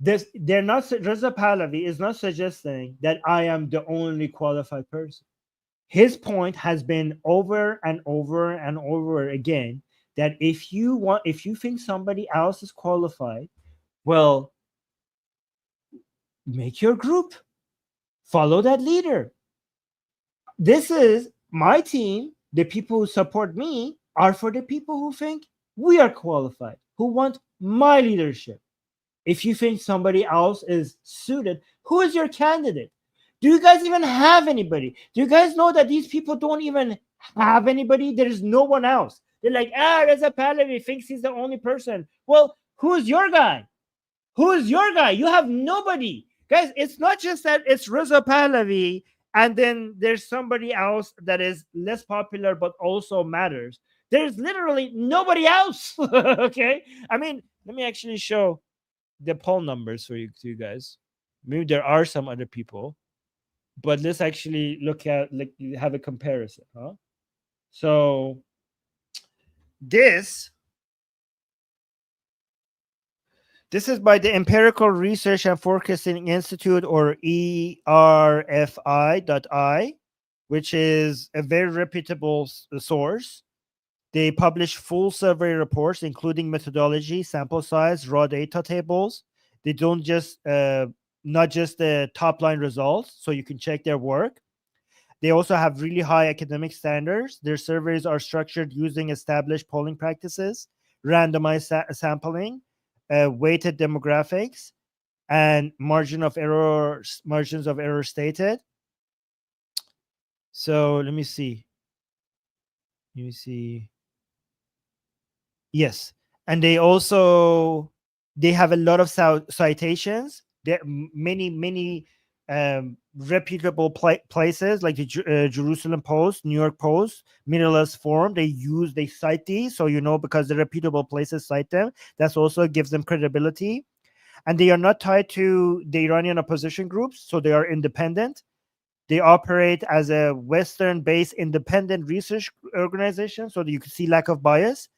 Reza Pahlavi is not suggesting that I am the only qualified person. His point has been over and over and over again that if you think somebody else is qualified, well, make your group, follow that leader. This is my team. The people who support me are for the people who think we are qualified, who want my leadership. If you think somebody else is suited, who is your candidate? Do you guys even have anybody? Do you guys know that these people don't even have anybody? There is no one else. They're like, Reza Pahlavi thinks he's the only person. Well, who's your guy? Who is your guy? You have nobody. Guys, it's not just that it's Reza Pahlavi and then there's somebody else that is less popular but also matters. There's literally nobody else. Okay? I mean, let me actually show the poll numbers for you guys. Maybe there are some other people, but let's actually look at, have a comparison. So this is by the Empirical Research and Forecasting Institute, or ERFI.I, which is a very reputable source. They publish full survey reports, including methodology, sample size, raw data tables. They don't just not just the top line results, so you can check their work. They also have really high academic standards. Their surveys are structured using established polling practices, randomized sampling, weighted demographics, and margins of error stated. So let me see. Yes, and they have a lot of citations. There many reputable places like the Jerusalem Post, New York Post, Middle East Forum. They cite these, so because the reputable places cite them, that's also gives them credibility. And they are not tied to the Iranian opposition groups, so they are independent. They operate as a Western-based independent research organization, so that you can see lack of bias.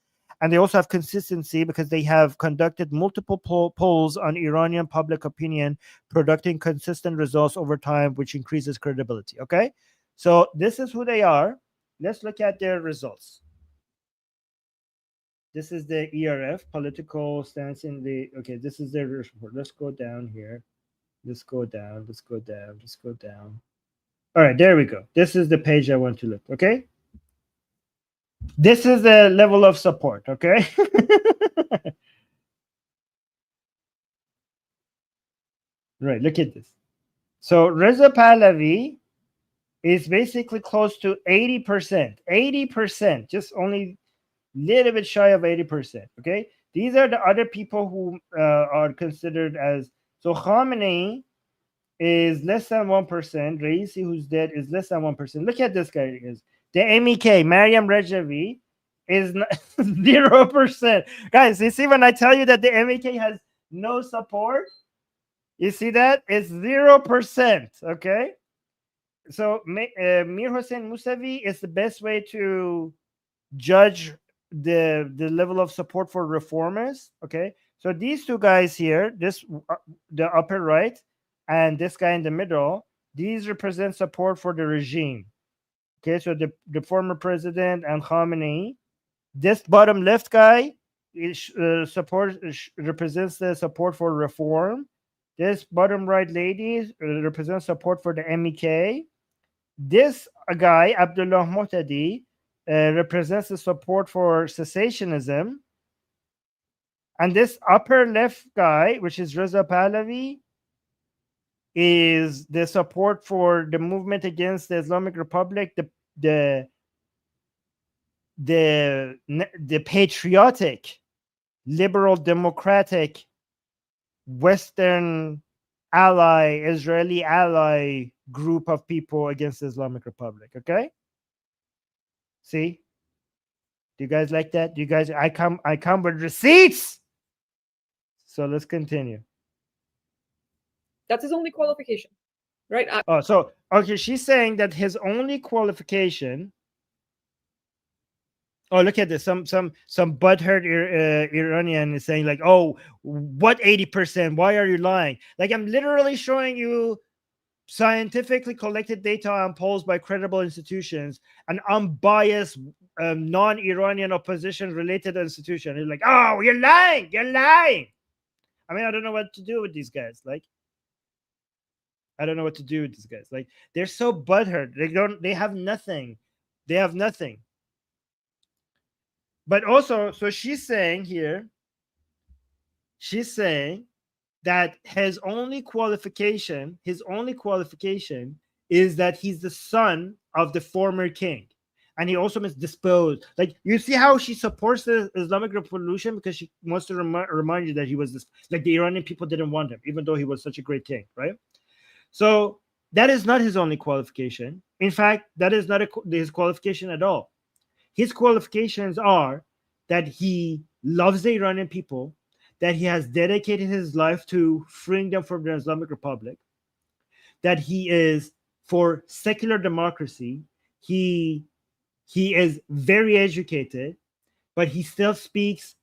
And they also have consistency because they have conducted multiple polls on Iranian public opinion, producing consistent results over time, which increases credibility. Okay, so this is who they are. Let's look at their results. This is the ERF, political stance in the, okay, this is their report. Let's go down here. Let's go down. All right, there we go. This is the page I want to look, okay? This is the level of support, okay? Right, look at this. So Reza Pahlavi is basically close to 80%. 80%, just only little bit shy of 80%, okay? These are the other people who are considered as, so Khamenei is less than 1%. Raisi, who's dead, is less than 1%. Look at this guy. The MEK, Mariam Rajavi, is 0%. Guys, you see when I tell you that the MEK has no support? You see that? It's 0%, okay? So Mir Hossein Mousavi is the best way to judge the level of support for reformers, okay? So these two guys here, this the upper right and this guy in the middle, these represent support for the regime. Okay, so the former president and Khamenei. This bottom left guy is represents the support for reform. This bottom right lady represents support for the MEK. This guy, Abdullah Muhtadi, represents the support for cessationism. And this upper left guy, which is Reza Pahlavi, is the support for the movement against the Islamic Republic, the patriotic, liberal, democratic, Western ally, Israeli ally group of people against the Islamic Republic. Okay, see, do you guys like that? Do you guys? I come with receipts. So let's continue. That's his only qualification, right? So okay, she's saying that his only qualification. Oh, look at this. Some butthurt Iranian is saying like, "Oh, what 80%? Why are you lying?" Like, I'm literally showing you scientifically collected data on polls by credible institutions, an unbiased, non-Iranian opposition-related institution. You're like, "Oh, you're lying! You're lying!" I mean, I don't know what to do with these guys. Like, I don't know what to do with these guys. Like, they're so butthurt. They have nothing. They have nothing. But also, so she's saying that his only qualification is that he's the son of the former king. And he also was disposed. Like, you see how she supports the Islamic Revolution because she wants to remind you that he was this, like, the Iranian people didn't want him, even though he was such a great king, right? So that is not his only qualification. In fact, that is not his qualification at all. His qualifications are that he loves the Iranian people, that he has dedicated his life to freeing them from the Islamic Republic, that he is for secular democracy. He is very educated, but he still speaks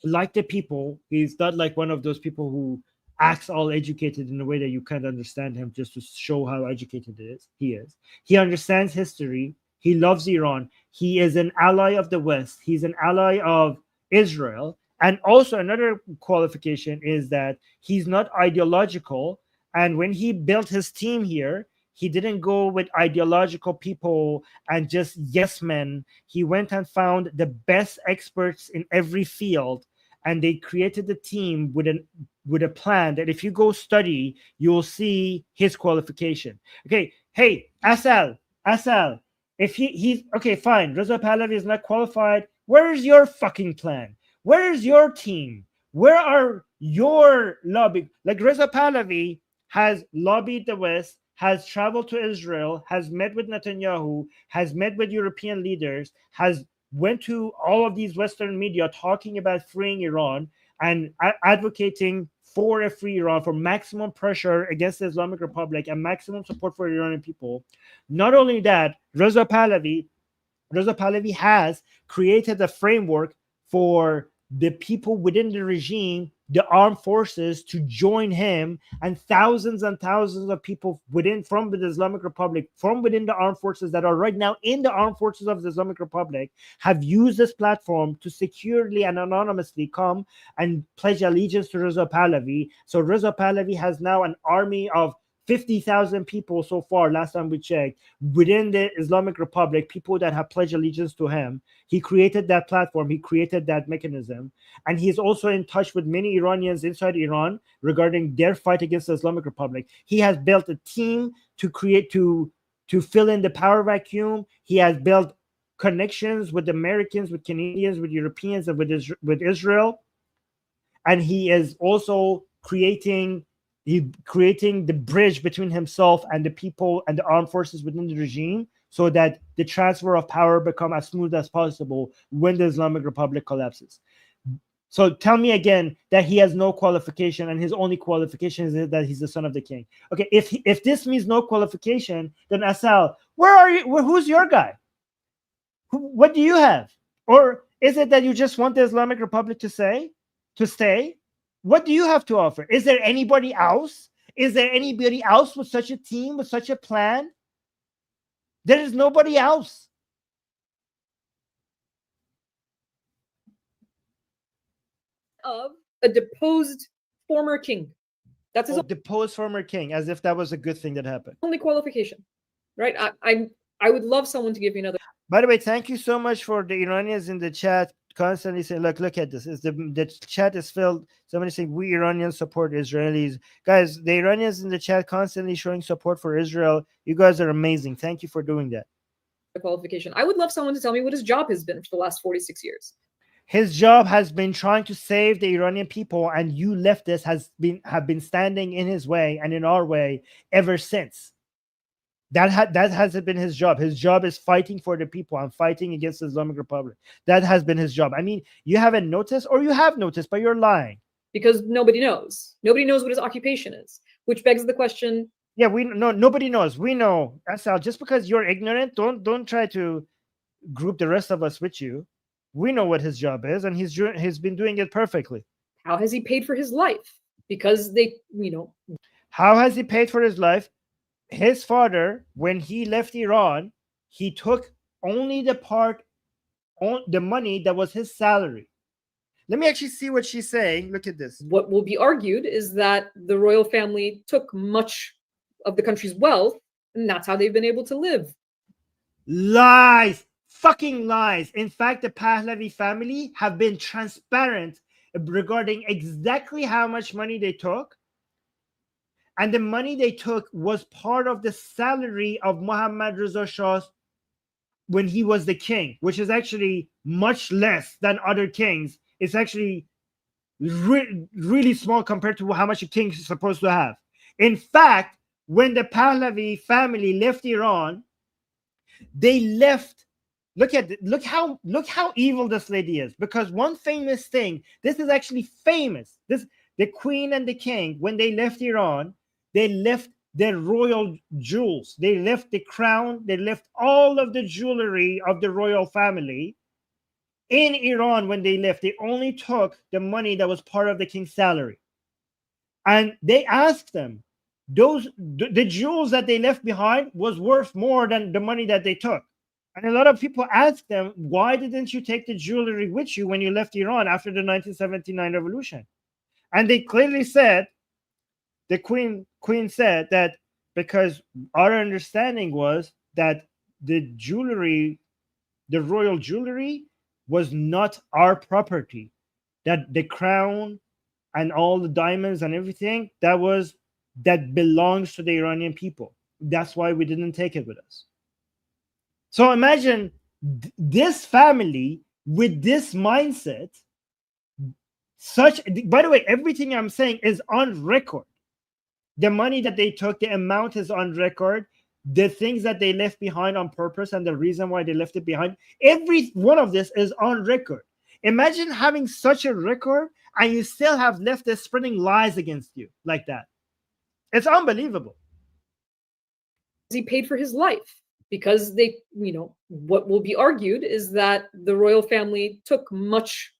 like the people. He's not like one of those people who acts all educated in a way that you can't understand him just to show how educated he is. He understands history. He loves Iran. He is an ally of the West. He's an ally of Israel. And also another qualification is that he's not ideological. And when he built his team here, he didn't go with ideological people and just yes men. He went and found the best experts in every field, and they created the team with a plan that if you go study, you'll see his qualification. Okay, hey, Assal, if he's okay, fine. Reza Pahlavi is not qualified. Where is your fucking plan? Where is your team? Where are your lobby? Like Reza Pahlavi has lobbied the West, has traveled to Israel, has met with Netanyahu, has met with European leaders, has went to all of these Western media talking about freeing Iran and advocating for a free Iran, for maximum pressure against the Islamic Republic and maximum support for Iranian people. Not only that, Reza Pahlavi has created a framework for the people within the regime, the armed forces, to join him, and thousands of people from the Islamic Republic, from within the armed forces that are right now in the armed forces of the Islamic Republic, have used this platform to securely and anonymously come and pledge allegiance to Reza Pahlavi. So Reza Pahlavi has now an army of 50,000 people so far, last time we checked, within the Islamic Republic, people that have pledged allegiance to him. He created that platform, he created that mechanism, and he's also in touch with many Iranians inside Iran regarding their fight against the Islamic Republic. He has built a team to fill in the power vacuum. He has built connections with Americans, with Canadians, with Europeans, and with Israel. And he is also creating the bridge between himself and the people and the armed forces within the regime, so that the transfer of power become as smooth as possible when the Islamic Republic collapses. So tell me again that he has no qualification, and his only qualification is that he's the son of the king. Okay, if this means no qualification, then Assal, where are you? Who's your guy? What do you have? Or is it that you just want the Islamic Republic to stay? What do you have to offer? Is there anybody else? Is there anybody else with such a team, with such a plan? There is nobody else. Of a deposed former king. That's his deposed former king, as if that was a good thing that happened. only qualification, right? I would love someone to give me another. By the way, thank you so much for the Iranians in the chat constantly saying, look at this. The chat is filled. Somebody saying, we Iranians support Israelis. Guys, the Iranians in the chat constantly showing support for Israel. You guys are amazing. Thank you for doing that. Qualification. I would love someone to tell me what his job has been for the last 46 years. His job has been trying to save the Iranian people, and you leftists have been standing in his way and in our way ever since. That hasn't been his job. His job is fighting for the people and fighting against the Islamic Republic. That has been his job. I mean, you haven't noticed, or you have noticed, but you're lying. Because nobody knows. Nobody knows what his occupation is, which begs the question. Yeah, nobody knows. We know. Assal, just because you're ignorant, don't try to group the rest of us with you. We know what his job is, and he's been doing it perfectly. How has he paid for his life? Because How has he paid for his life? His father, when he left Iran, he took only the money that was his salary. Let me actually see what she's saying. Look at this. What will be argued is that the royal family took much of the country's wealth, and that's how they've been able to live. Lies. Fucking lies. In fact, the Pahlavi family have been transparent regarding exactly how much money they took. And the money they took was part of the salary of Mohammad Reza Shah when he was the king, which is actually much less than other kings. It's actually really small compared to how much a king is supposed to have. In fact, when the Pahlavi family left Iran, they left. Look how evil this lady is. Because one famous thing, this is actually famous. The queen and the king, when they left Iran, they left their royal jewels. They left the crown. They left all of the jewelry of the royal family in Iran. When they left, they only took the money that was part of the king's salary. And they asked them, the jewels that they left behind was worth more than the money that they took. And a lot of people ask them, why didn't you take the jewelry with you when you left Iran after the 1979 revolution? And they clearly said, the queen said that because our understanding was that the jewelry, the royal jewelry, was not our property, that the crown and all the diamonds and everything that belongs to the Iranian people. That's why we didn't take it with us. So imagine this family with this mindset. By the way, everything I'm saying is on record. The money that they took, the amount is on record. The things that they left behind on purpose and the reason why they left it behind, every one of this is on record. Imagine having such a record and you still have leftists spreading lies against you like that. It's unbelievable. He paid for his life because they, what will be argued is that the royal family took much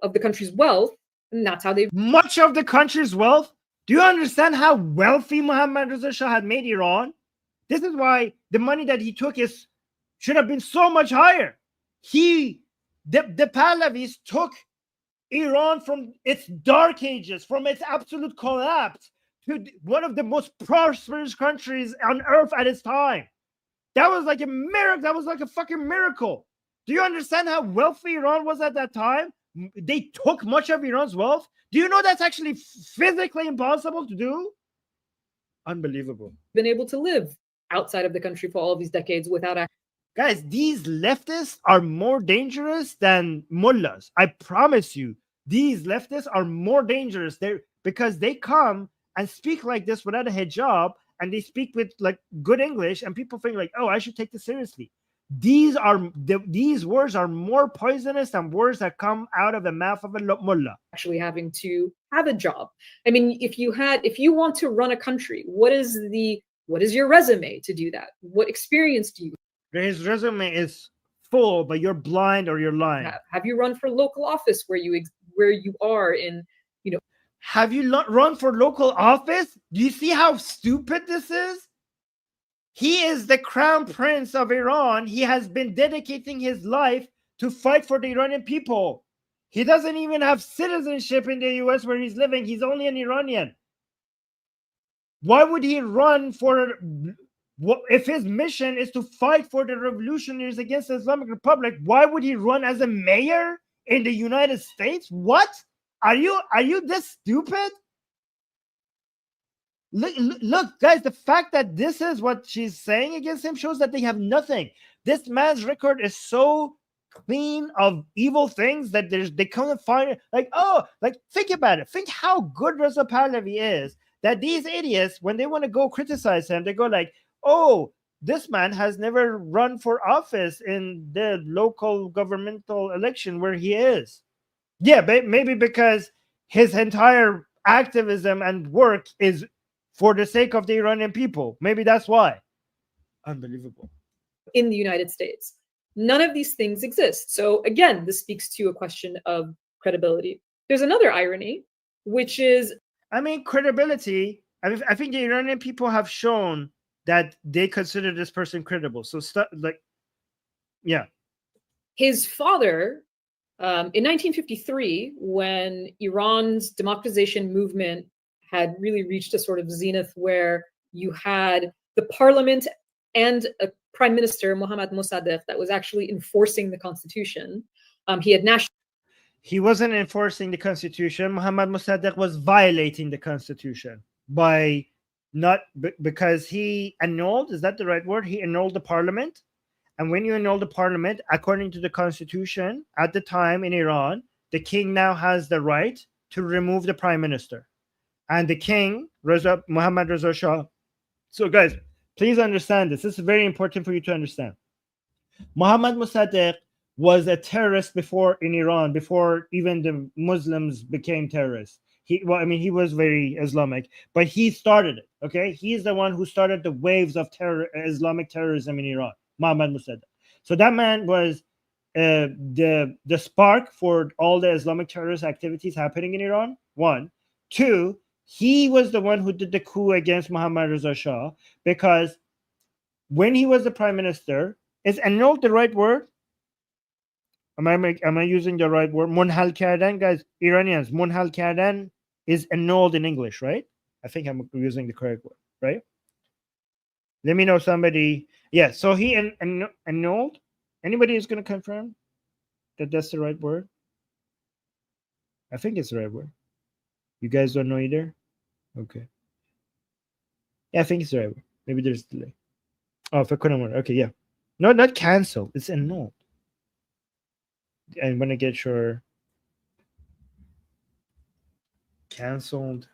of the country's wealth, and that's how they. Much of the country's wealth? Do you understand how wealthy Mohammad Reza Shah had made Iran? This is why the money that he took should have been so much higher. The Pahlavis took Iran from its dark ages, from its absolute collapse, to one of the most prosperous countries on earth at its time. That was like a miracle. That was like a fucking miracle. Do you understand how wealthy Iran was at that time? They took much of Iran's wealth. Do you know that's actually physically impossible to do? Unbelievable. Been able to live outside of the country for all of these decades without. Guys, these leftists are more dangerous than mullahs. I promise you, these leftists are more dangerous because they come and speak like this without a hijab, and they speak with like good English, and people think like, oh, I should take this seriously. These words are more poisonous than words that come out of the mouth of a mullah. Actually having to have a job. I mean, if you want to run a country, what is your resume to do that? What experience do you have? His resume is full, but you're blind or you're lying. Have you run for local office where you are in, Have you run for local office? Do you see how stupid this is? He is the crown prince of Iran. He has been dedicating his life to fight for the Iranian people. He doesn't even have citizenship in the US where he's living. He's only an Iranian. Why would he run if his mission is to fight for the revolutionaries against the Islamic Republic? Why would he run as a mayor in the United States? What? Are you this stupid? Look, guys, the fact that this is what she's saying against him shows that they have nothing. This man's record is so clean of evil things that they can't find it. Think about it. Think how good Reza Pahlavi is, that these idiots, when they want to go criticize him, they go like, oh, this man has never run for office in the local governmental election where he is. Yeah, maybe because his entire activism and work is for the sake of the Iranian people. Maybe that's why. Unbelievable. In the United States, none of these things exist. So again, this speaks to a question of credibility. There's another irony, which is... credibility. I think the Iranian people have shown that they consider this person credible. So, yeah. His father... in 1953, when Iran's democratization movement had really reached a sort of zenith where you had the parliament and a prime minister, Mohammad Mossadegh, that was actually enforcing the constitution. He wasn't enforcing the constitution. Mohammad Mossadegh was violating the constitution because he annulled, is that the right word? He annulled the parliament. And when you annul the parliament, according to the constitution at the time in Iran, the king now has the right to remove the prime minister. And the king, Mohammad Reza Shah. So guys, please understand this. This is very important for you to understand. Mohammad Mossadegh was a terrorist in Iran, before even the Muslims became terrorists. He was very Islamic, but he started it, okay? He's the one who started the waves of Islamic terrorism in Iran. Mohammad Mossadegh. So that man was the spark for all the Islamic terrorist activities happening in Iran. 1. 2, he was the one who did the coup against Mohammad Reza Shah, because when he was the prime minister, Is annulled the right word? Am I using the right word? Munhal kardan, guys, Iranians, munhal kardan is annulled in English, right? I think I'm using the correct word, right? Let me know somebody. Yeah, so he annulled. Anybody is going to confirm that that's the right word? I think it's the right word. You guys don't know either? Okay. Yeah, I think it's the right word. Maybe there's delay. Oh, for Kunamura. Okay, yeah. No, not cancel. It's annulled. I'm going to get sure. Cancelled.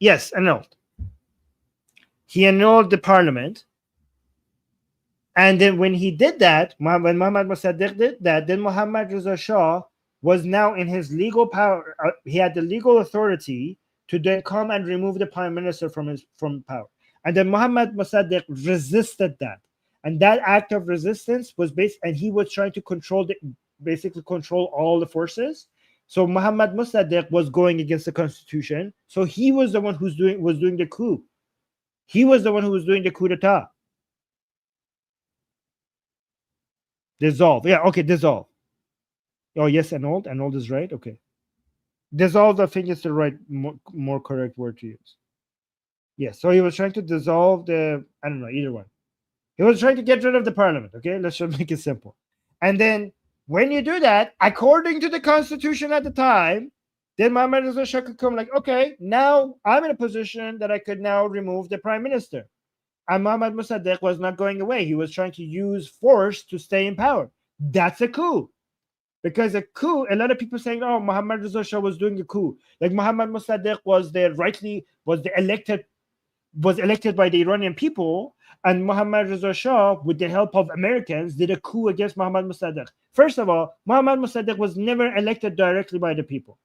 Yes, annulled. He annulled the parliament. And then when he did that, when Muhammad Mossadegh did that, then Muhammad Reza Shah was now in his legal power. He had the legal authority to then come and remove the prime minister from power. And then Muhammad Mossadegh resisted that. And that act of resistance was based, and he was trying to basically control all the forces. So Muhammad Mossadegh was going against the constitution. So he was the one was doing the coup. He was the one who was doing the coup d'etat. Dissolve. Yeah, okay, dissolve. Oh, yes, annulled. Annulled is right. Okay. Dissolve, I think, is the right, more correct word to use. Yes, so he was trying to dissolve I don't know, either one. He was trying to get rid of the parliament. Okay, let's just make it simple. And then when you do that, according to the constitution at the time, then Muhammad Reza Shah could come like, okay, now I'm in a position that I could now remove the prime minister. And Muhammad Mossadegh was not going away. He was trying to use force to stay in power. That's a coup. Because a coup, a lot of people saying, oh, Muhammad Reza Shah was doing a coup. Like Muhammad Mossadegh was elected by the Iranian people, and Muhammad Reza Shah, with the help of Americans, did a coup against Muhammad Mossadegh. First of all, Muhammad Mossadegh was never elected directly by the people.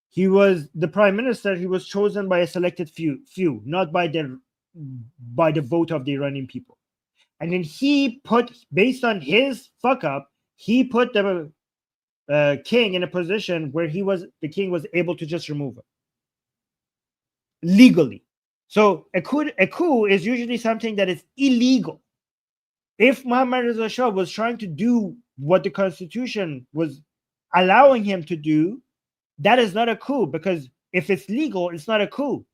He was the prime minister. He was chosen by a selected few, not by the vote of the Iranian people. And then he put, based on his fuck up, he put the king in a position where the king was able to just remove him legally. So a coup is usually something that is illegal. If Muhammad Reza Shah was trying to do what the constitution was allowing him to do, that is not a coup, because if it's legal, it's not a coup.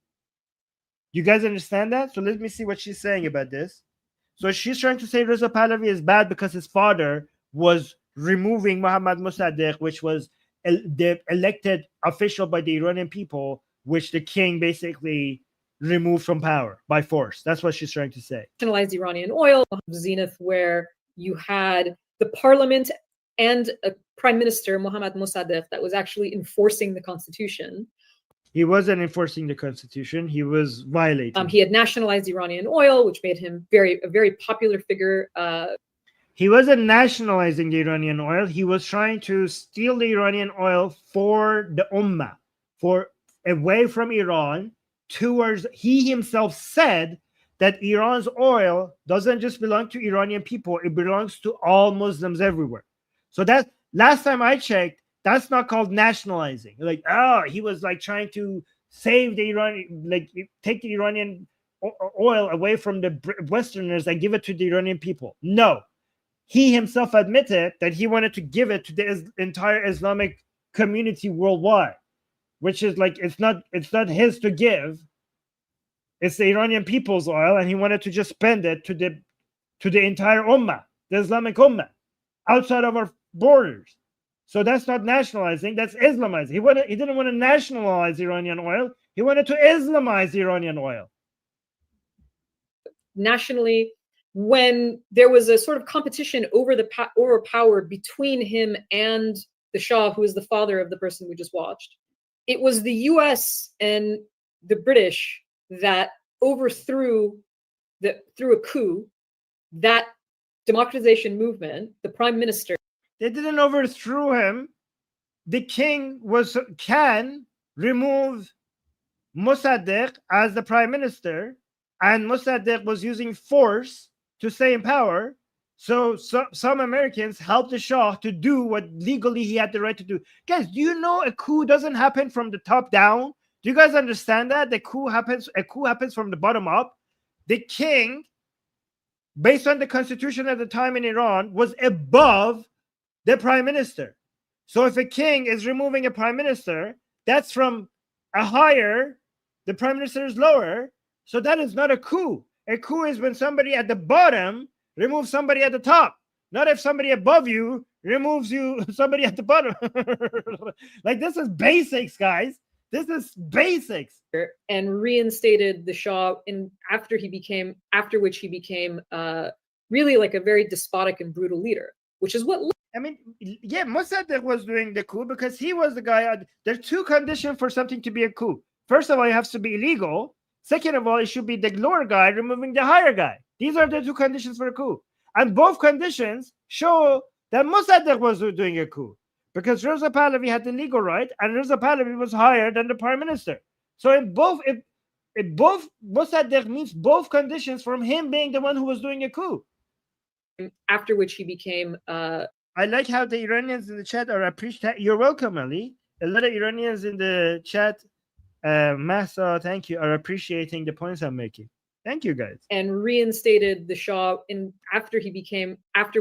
You guys understand that? So let me see what she's saying about this. So she's trying to say Reza Pahlavi is bad because his father was removing Muhammad Mossadegh, which was the elected official by the Iranian people, which the king basically removed from power by force. That's what she's trying to say. Nationalized Iranian oil, zenith, where you had the parliament and a prime minister, Mohammad Mossadegh, that was actually enforcing the constitution. He wasn't enforcing the constitution. He was violating. He had nationalized Iranian oil, which made him a very popular figure. He wasn't nationalizing the Iranian oil. He was trying to steal the Iranian oil for the Ummah, away from Iran towards. He himself said that Iran's oil doesn't just belong to Iranian people. It belongs to all Muslims everywhere. So that last time I checked, that's not called nationalizing. Like, he was like trying to save the Iranian, like take the Iranian oil away from the Westerners and give it to the Iranian people. No, he himself admitted that he wanted to give it to the entire Islamic community worldwide, which is like, it's not his to give. It's the Iranian people's oil, and he wanted to just spend it to the entire Ummah, the Islamic Ummah, outside of our borders. So that's not nationalizing, that's Islamizing. He didn't want to nationalize Iranian oil. He wanted to Islamize Iranian oil. Nationally, when there was a sort of competition over power between him and the Shah, who is the father of the person we just watched, it was the US and the British that overthrew through a coup, that democratization movement, the prime minister. They didn't overthrow him. The king can remove Mossadegh as the prime minister, and Mossadegh was using force to stay in power. So some Americans helped the Shah to do what legally he had the right to do. Guys, do you know a coup doesn't happen from the top down? Do you guys understand that? A coup happens from the bottom up. The king based on the constitution at the time in Iran, was above the prime minister. So if a king is removing a prime minister, that's from a higher, the prime minister is lower. So that is not a coup. A coup is when somebody at the bottom removes somebody at the top. Not if somebody above you removes somebody at the bottom. Like, this is basics, guys. This is basics. And reinstated the Shah after which he became really like a very despotic and brutal leader, which is what. I mean, yeah, Mossadegh was doing the coup because he was the guy. There are two conditions for something to be a coup. First of all, it has to be illegal. Second of all, it should be the lower guy removing the higher guy. These are the two conditions for a coup. And both conditions show that Mossadegh was doing a coup, because Reza Pahlavi had the legal right, and Reza Pahlavi was higher than the prime minister. So in both Mossadegh meets both conditions from him being the one who was doing a coup. After which he became. I like how the Iranians in the chat are appreciating. You're welcome, Ali. A lot of Iranians in the chat, Massa, thank you, are appreciating the points I'm making. Thank you, guys. And reinstated the Shah after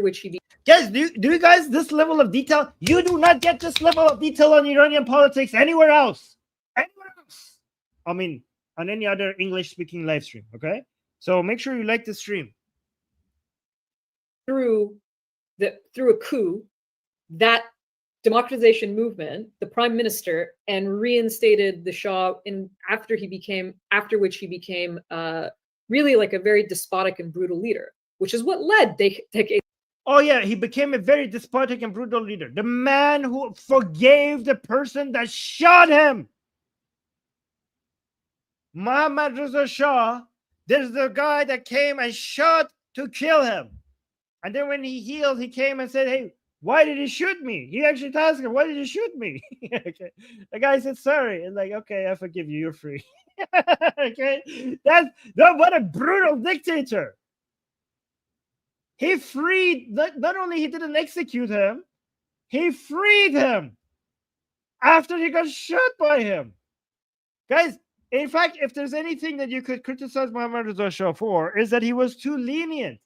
which he. Guys, do you guys this level of detail? You do not get this level of detail on Iranian politics anywhere else. Anywhere else. I mean, on any other English-speaking live stream. Okay, so make sure you like the stream. Through a coup, that democratization movement, the prime minister, and reinstated the Shah after which he became really like a very despotic and brutal leader, which is what led decades. Oh yeah, he became a very despotic and brutal leader. The man who forgave the person that shot him. Mohammad Reza Shah, there's the guy that came and shot to kill him. And then when he healed, he came and said, hey, why did he shoot me? He actually asked him, why did you shoot me? Okay. The guy said, sorry. And like, okay, I forgive you. You're free. Okay. What a brutal dictator. He freed, not only he didn't execute him, he freed him after he got shot by him. Guys, in fact, if there's anything that you could criticize Mohammad Reza Shah for, is that he was too lenient.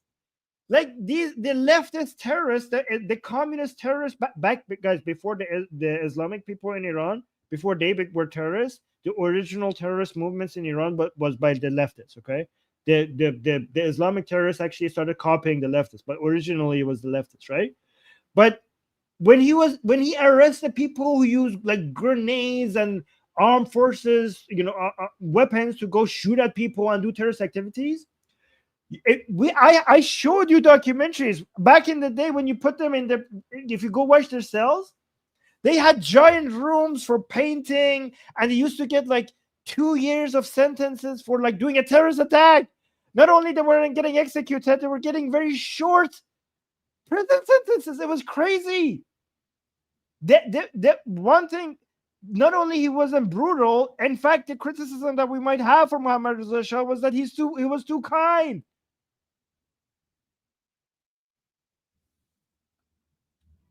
Like the leftist terrorists, the communist terrorists back, guys, before the Islamic people in Iran, before they were terrorists, the original terrorist movements in Iran was by the leftists, okay? The Islamic terrorists actually started copying the leftists, but originally it was the leftists, right? But when he arrested people who used like grenades and armed forces, weapons to go shoot at people and do terrorist activities, I showed you documentaries back in the day when you put them if you go watch their cells, they had giant rooms for painting, and they used to get like 2 years of sentences for like doing a terrorist attack. Not only they weren't getting executed, they were getting very short prison sentences. It was crazy. That one thing, not only he wasn't brutal, in fact, the criticism that we might have for Mohammad Reza Shah was that he was too kind.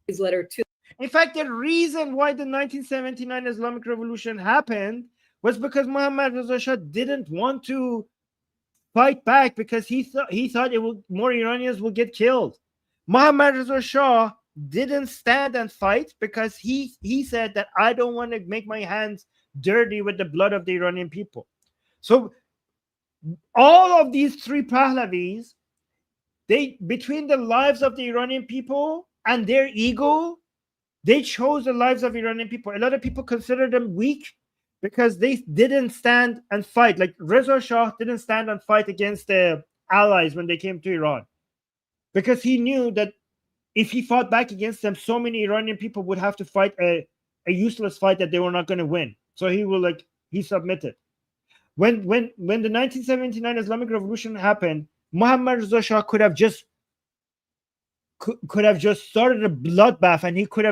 His letter to. In fact, the reason why the 1979 Islamic Revolution happened was because Mohammad Reza Shah didn't want to fight back, because he thought more Iranians will get killed. Mohammad Reza Shah didn't stand and fight because he said that I don't want to make my hands dirty with the blood of the Iranian people. So all of these three Pahlavis, between the lives of the Iranian people and their ego, they chose the lives of Iranian people. A lot of people consider them weak because they didn't stand and fight. Like Reza Shah didn't stand and fight against the allies when they came to Iran, because he knew that if he fought back against them, so many Iranian people would have to fight a useless fight that they were not going to win. So he submitted. When the 1979 Islamic Revolution happened, Mohammad Reza Shah could have just started a bloodbath, and he could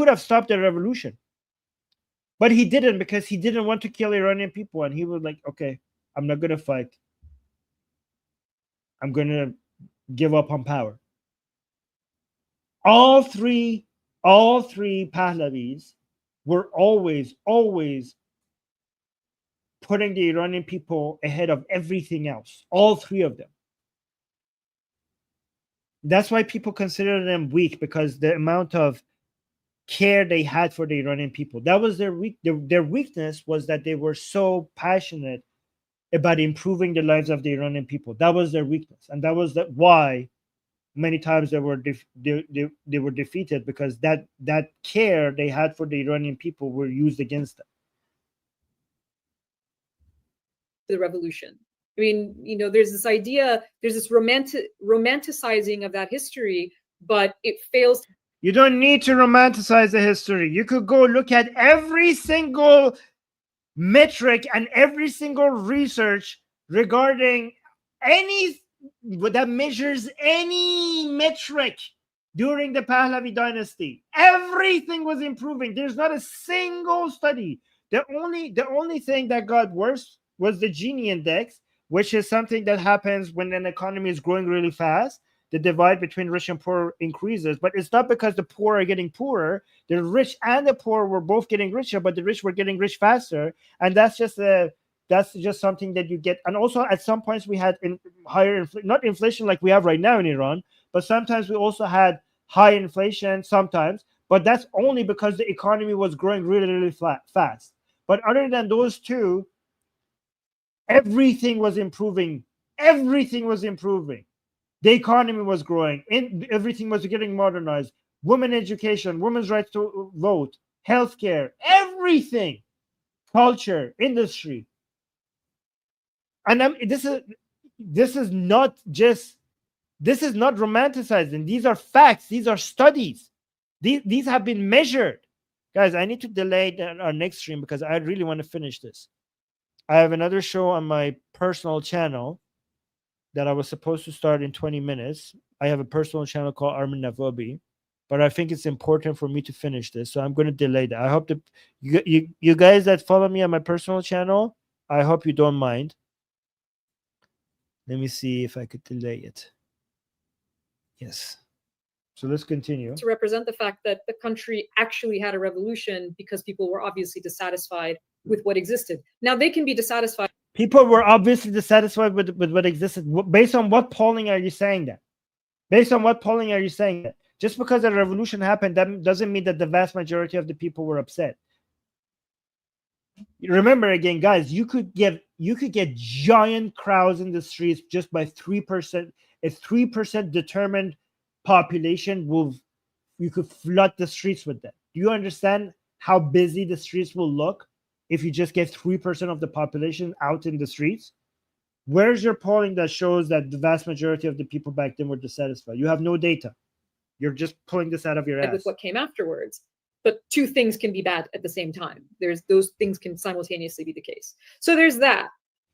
have stopped the revolution. But he didn't, because he didn't want to kill Iranian people, and he was like, okay, I'm not going to fight. I'm going to give up on power. All three Pahlavis were always putting the Iranian people ahead of everything else. All three of them. That's why people consider them weak, because the amount of care they had for the Iranian people. That was their their weakness, was that they were so passionate about improving the lives of the Iranian people. That was their weakness, and that was why many times they were they were defeated, because that care they had for the Iranian people were used against them. The revolution. I mean, there's this idea, there's this romanticizing of that history, but it fails. You don't need to romanticize the history. You could go look at every single metric and every single research regarding any that measures any metric during the Pahlavi dynasty. Everything was improving. There's not a single study. The only thing that got worse was the Gini index, which is something that happens when an economy is growing really fast. The divide between rich and poor increases, but it's not because the poor are getting poorer. The rich and the poor were both getting richer, but the rich were getting rich faster, and that's just something that you get. And also, at some points, we had higher not inflation like we have right now in Iran, but sometimes we also had high inflation sometimes. But that's only because the economy was growing really, really fast. But other than those two, everything was improving. Everything was improving. The economy was growing, everything was getting modernized. Women education, women's rights to vote, healthcare, everything, culture, industry. And this is not romanticizing. These are facts. These are studies. These have been measured. Guys, I need to delay our next stream because I really want to finish this. I have another show on my personal channel that I was supposed to start in 20 minutes. I have a personal channel called Armin Navabi, but I think it's important for me to finish this, so I'm going to delay that. I hope that you guys that follow me on my personal channel, I hope you don't mind. Let me see if I could delay it. Yes. So let's continue. To represent the fact that the country actually had a revolution because people were obviously dissatisfied with what existed. Now they can be dissatisfied. People were obviously dissatisfied with what existed. Based on what polling are you saying that? Based on what polling are you saying that? Just because a revolution happened, that doesn't mean that the vast majority of the people were upset. Remember again, guys, you could get giant crowds in the streets just by 3%. A 3% determined population you could flood the streets with them. Do you understand how busy the streets will look if you just get 3% of the population out in the streets? Where's your polling that shows that the vast majority of the people back then were dissatisfied? You have no data. You're just pulling this out of your ass. With what came afterwards. But two things can be bad at the same time. Those things can simultaneously be the case. So there's that.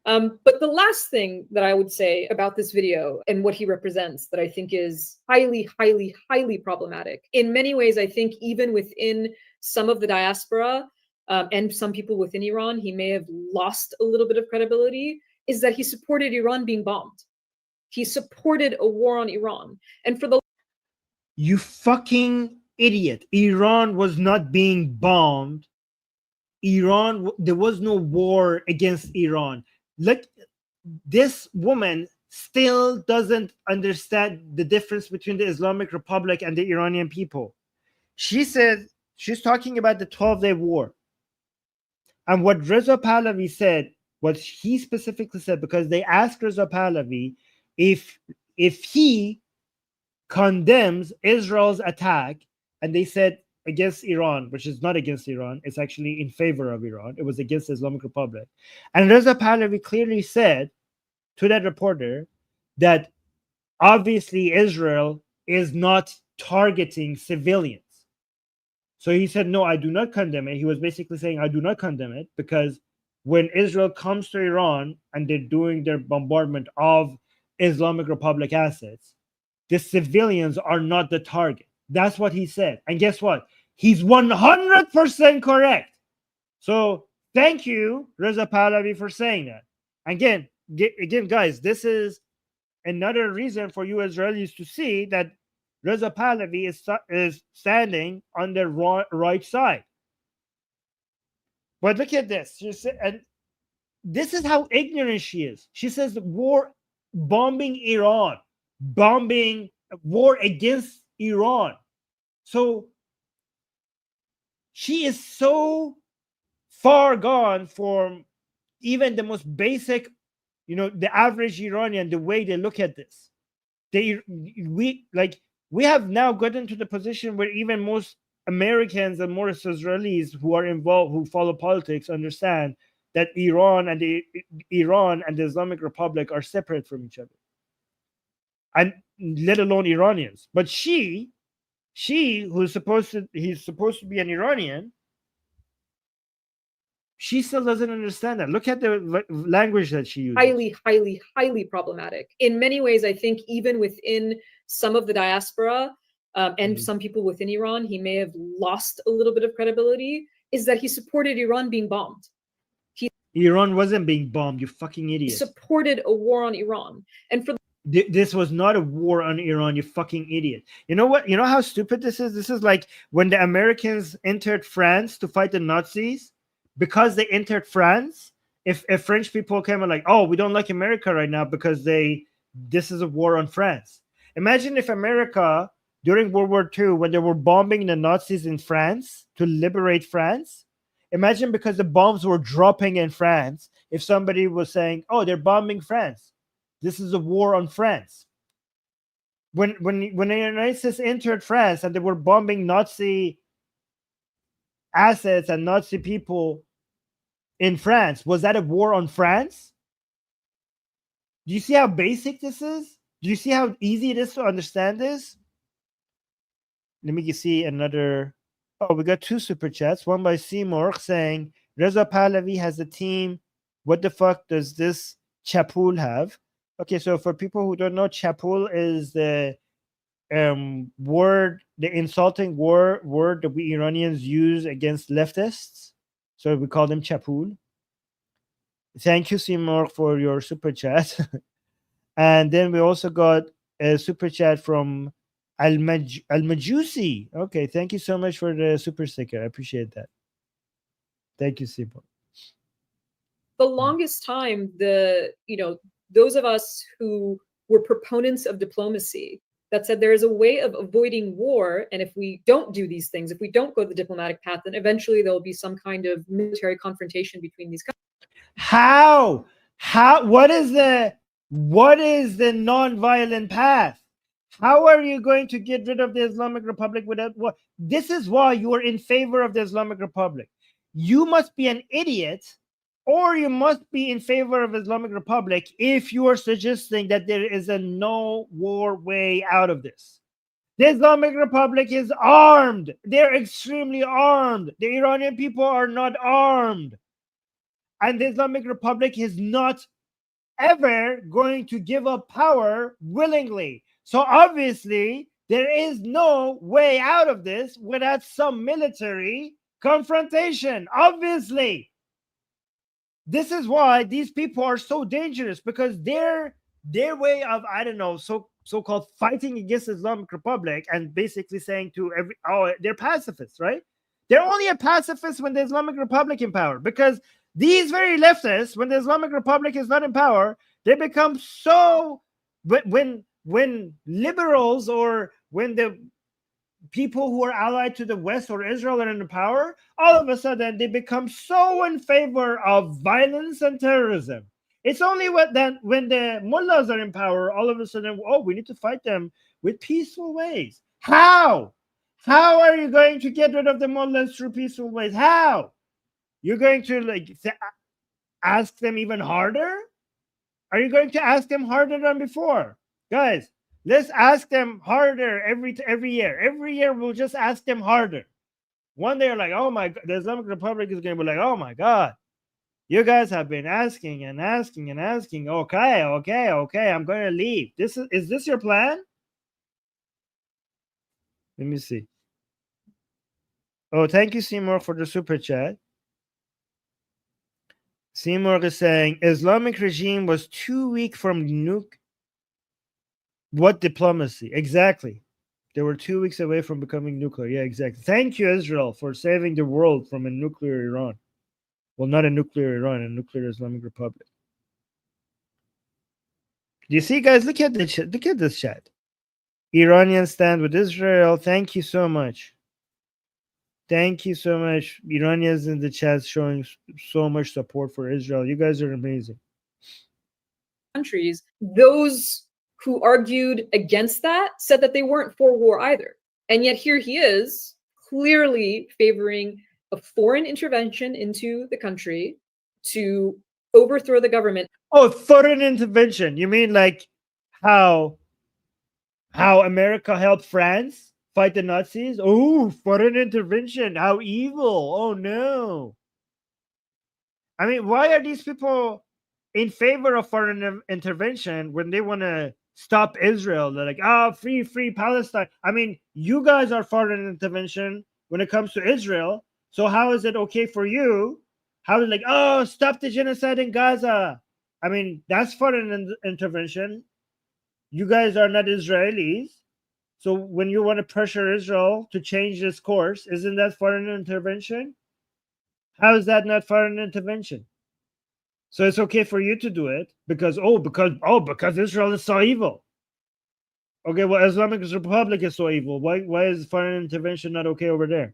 But the last thing that I would say about this video and what he represents that I think is highly, highly, highly problematic. In many ways, I think even within some of the diaspora and some people within Iran, he may have lost a little bit of credibility, is that he supported Iran being bombed. He supported a war on Iran. And for the... You fucking idiot. Iran was not being bombed. There was no war against Iran. Look, this woman still doesn't understand the difference between the Islamic Republic and the Iranian people. She said, she's talking about the 12-day war. And what Reza Pahlavi said, what he specifically said, because they asked Reza Pahlavi if he condemns Israel's attack, and they said against Iran, which is not against Iran, it's actually in favor of Iran. It was against the Islamic Republic. And Reza Pahlavi clearly said to that reporter that obviously Israel is not targeting civilians. So he said, no, I do not condemn it. He was basically saying, I do not condemn it, because when Israel comes to Iran and they're doing their bombardment of Islamic Republic assets, the civilians are not the target. That's what he said. And guess what? He's 100% correct. So thank you, Reza Pahlavi, for saying that. Again, guys, this is another reason for you Israelis to see that Reza Pahlavi is standing on the right side. But look at this. And this is how ignorant she is. She says war, bombing Iran, bombing war against Iran. So she is so far gone from even the most basic, the average Iranian, the way they look at this. We have now gotten to the position where even most Americans and most Israelis who are involved, who follow politics, understand that Iran and the Islamic Republic are separate from each other, and let alone Iranians. But he's supposed to be an Iranian. She still doesn't understand that. Look at the language that she uses. Highly, highly, highly problematic. In many ways, I think even within some of the diaspora and some people within Iran, he may have lost a little bit of credibility, is that he supported Iran being bombed. Iran wasn't being bombed, you fucking idiot. He supported a war on Iran. And for this was not a war on Iran, you fucking idiot. You know what? You know how stupid this is? This is like when the Americans entered France to fight the Nazis. Because they entered France, if French people came and like, oh, we don't like America right now because this is a war on France. Imagine if America, during World War II, when they were bombing the Nazis in France to liberate France, imagine because the bombs were dropping in France, if somebody was saying, oh, they're bombing France. This is a war on France. When the United States entered France and they were bombing Nazi assets and Nazi people in France, was that a war on France? Do you see how basic this is? Do you see how easy it is to understand this? Let me see another. Oh, we got two super chats. One by Seymour saying, Reza Pahlavi has a team. What the fuck does this chapul have? Okay, so for people who don't know, chapul is the the insulting word that we Iranians use against leftists. So we call them chapul. Thank you, Seymour, for your super chat. And then we also got a super chat from Al-Majusi. Okay, thank you so much for the super sticker. I appreciate that. Thank you, Seymour. The longest time, those of us who were proponents of diplomacy that said there is a way of avoiding war, and if we don't do these things, if we don't go the diplomatic path, then eventually there will be some kind of military confrontation between these countries. How? What is the non-violent path? How are you going to get rid of the Islamic Republic without war? This is why you are in favor of the Islamic Republic. You must be an idiot, or you must be in favor of Islamic Republic if you are suggesting that there is a no war way out of this. The Islamic Republic is armed. They're extremely armed. The Iranian people are not armed. And the Islamic Republic is not ever going to give up power willingly. So obviously, there is no way out of this without some military confrontation. Obviously. This is why these people are so dangerous, because their way of, I don't know, so-called fighting against the Islamic Republic and basically saying to they're pacifists, right? They're only a pacifist when the Islamic Republic in power, because these very leftists, when the Islamic Republic is not in power, they become so, when liberals or when the people who are allied to the West or Israel are in power, all of a sudden they become so in favor of violence and terrorism. It's only when the mullahs are in power, all of a sudden, we need to fight them with peaceful ways. How? How are you going to get rid of the mullahs through peaceful ways? How? You're going to ask them even harder? Are you going to ask them harder than before? Guys, let's ask them harder every year. Every year we'll just ask them harder. One day, like, oh my God, the Islamic Republic is going to be like, oh my God, you guys have been asking and asking and asking. Okay, I'm going to leave. Is this your plan? Let me see. Oh, thank you, Seymour, for the super chat. Seymour is saying Islamic regime was too weak from nuke. What diplomacy? Exactly. They were 2 weeks away from becoming nuclear. Yeah, exactly. Thank you, Israel, for saving the world from a nuclear Iran. Well, not a nuclear Iran, a nuclear Islamic Republic. Do you see, guys? Look at this chat. Iranians stand with Israel. Thank you so much. Thank you so much. Iranians in the chat showing so much support for Israel. You guys are amazing. Countries, those who argued against that said that they weren't for war either. And yet here he is, clearly favoring a foreign intervention into the country to overthrow the government. Oh, foreign intervention. You mean like how America helped France fight the Nazis? Oh, foreign intervention. How evil. Oh no. I mean, why are these people in favor of foreign intervention when they want to stop Israel? They're like, free Palestine. I mean, you guys are foreign intervention when it comes to Israel. So how is it okay for you? How is it like, stop the genocide in Gaza? I mean, that's foreign intervention. You guys are not Israelis. So when you want to pressure Israel to change its course, isn't that foreign intervention? How is that not foreign intervention? So it's okay for you to do it because Israel is so evil. Okay, well, Islamic Republic is so evil. Why is foreign intervention not okay over there?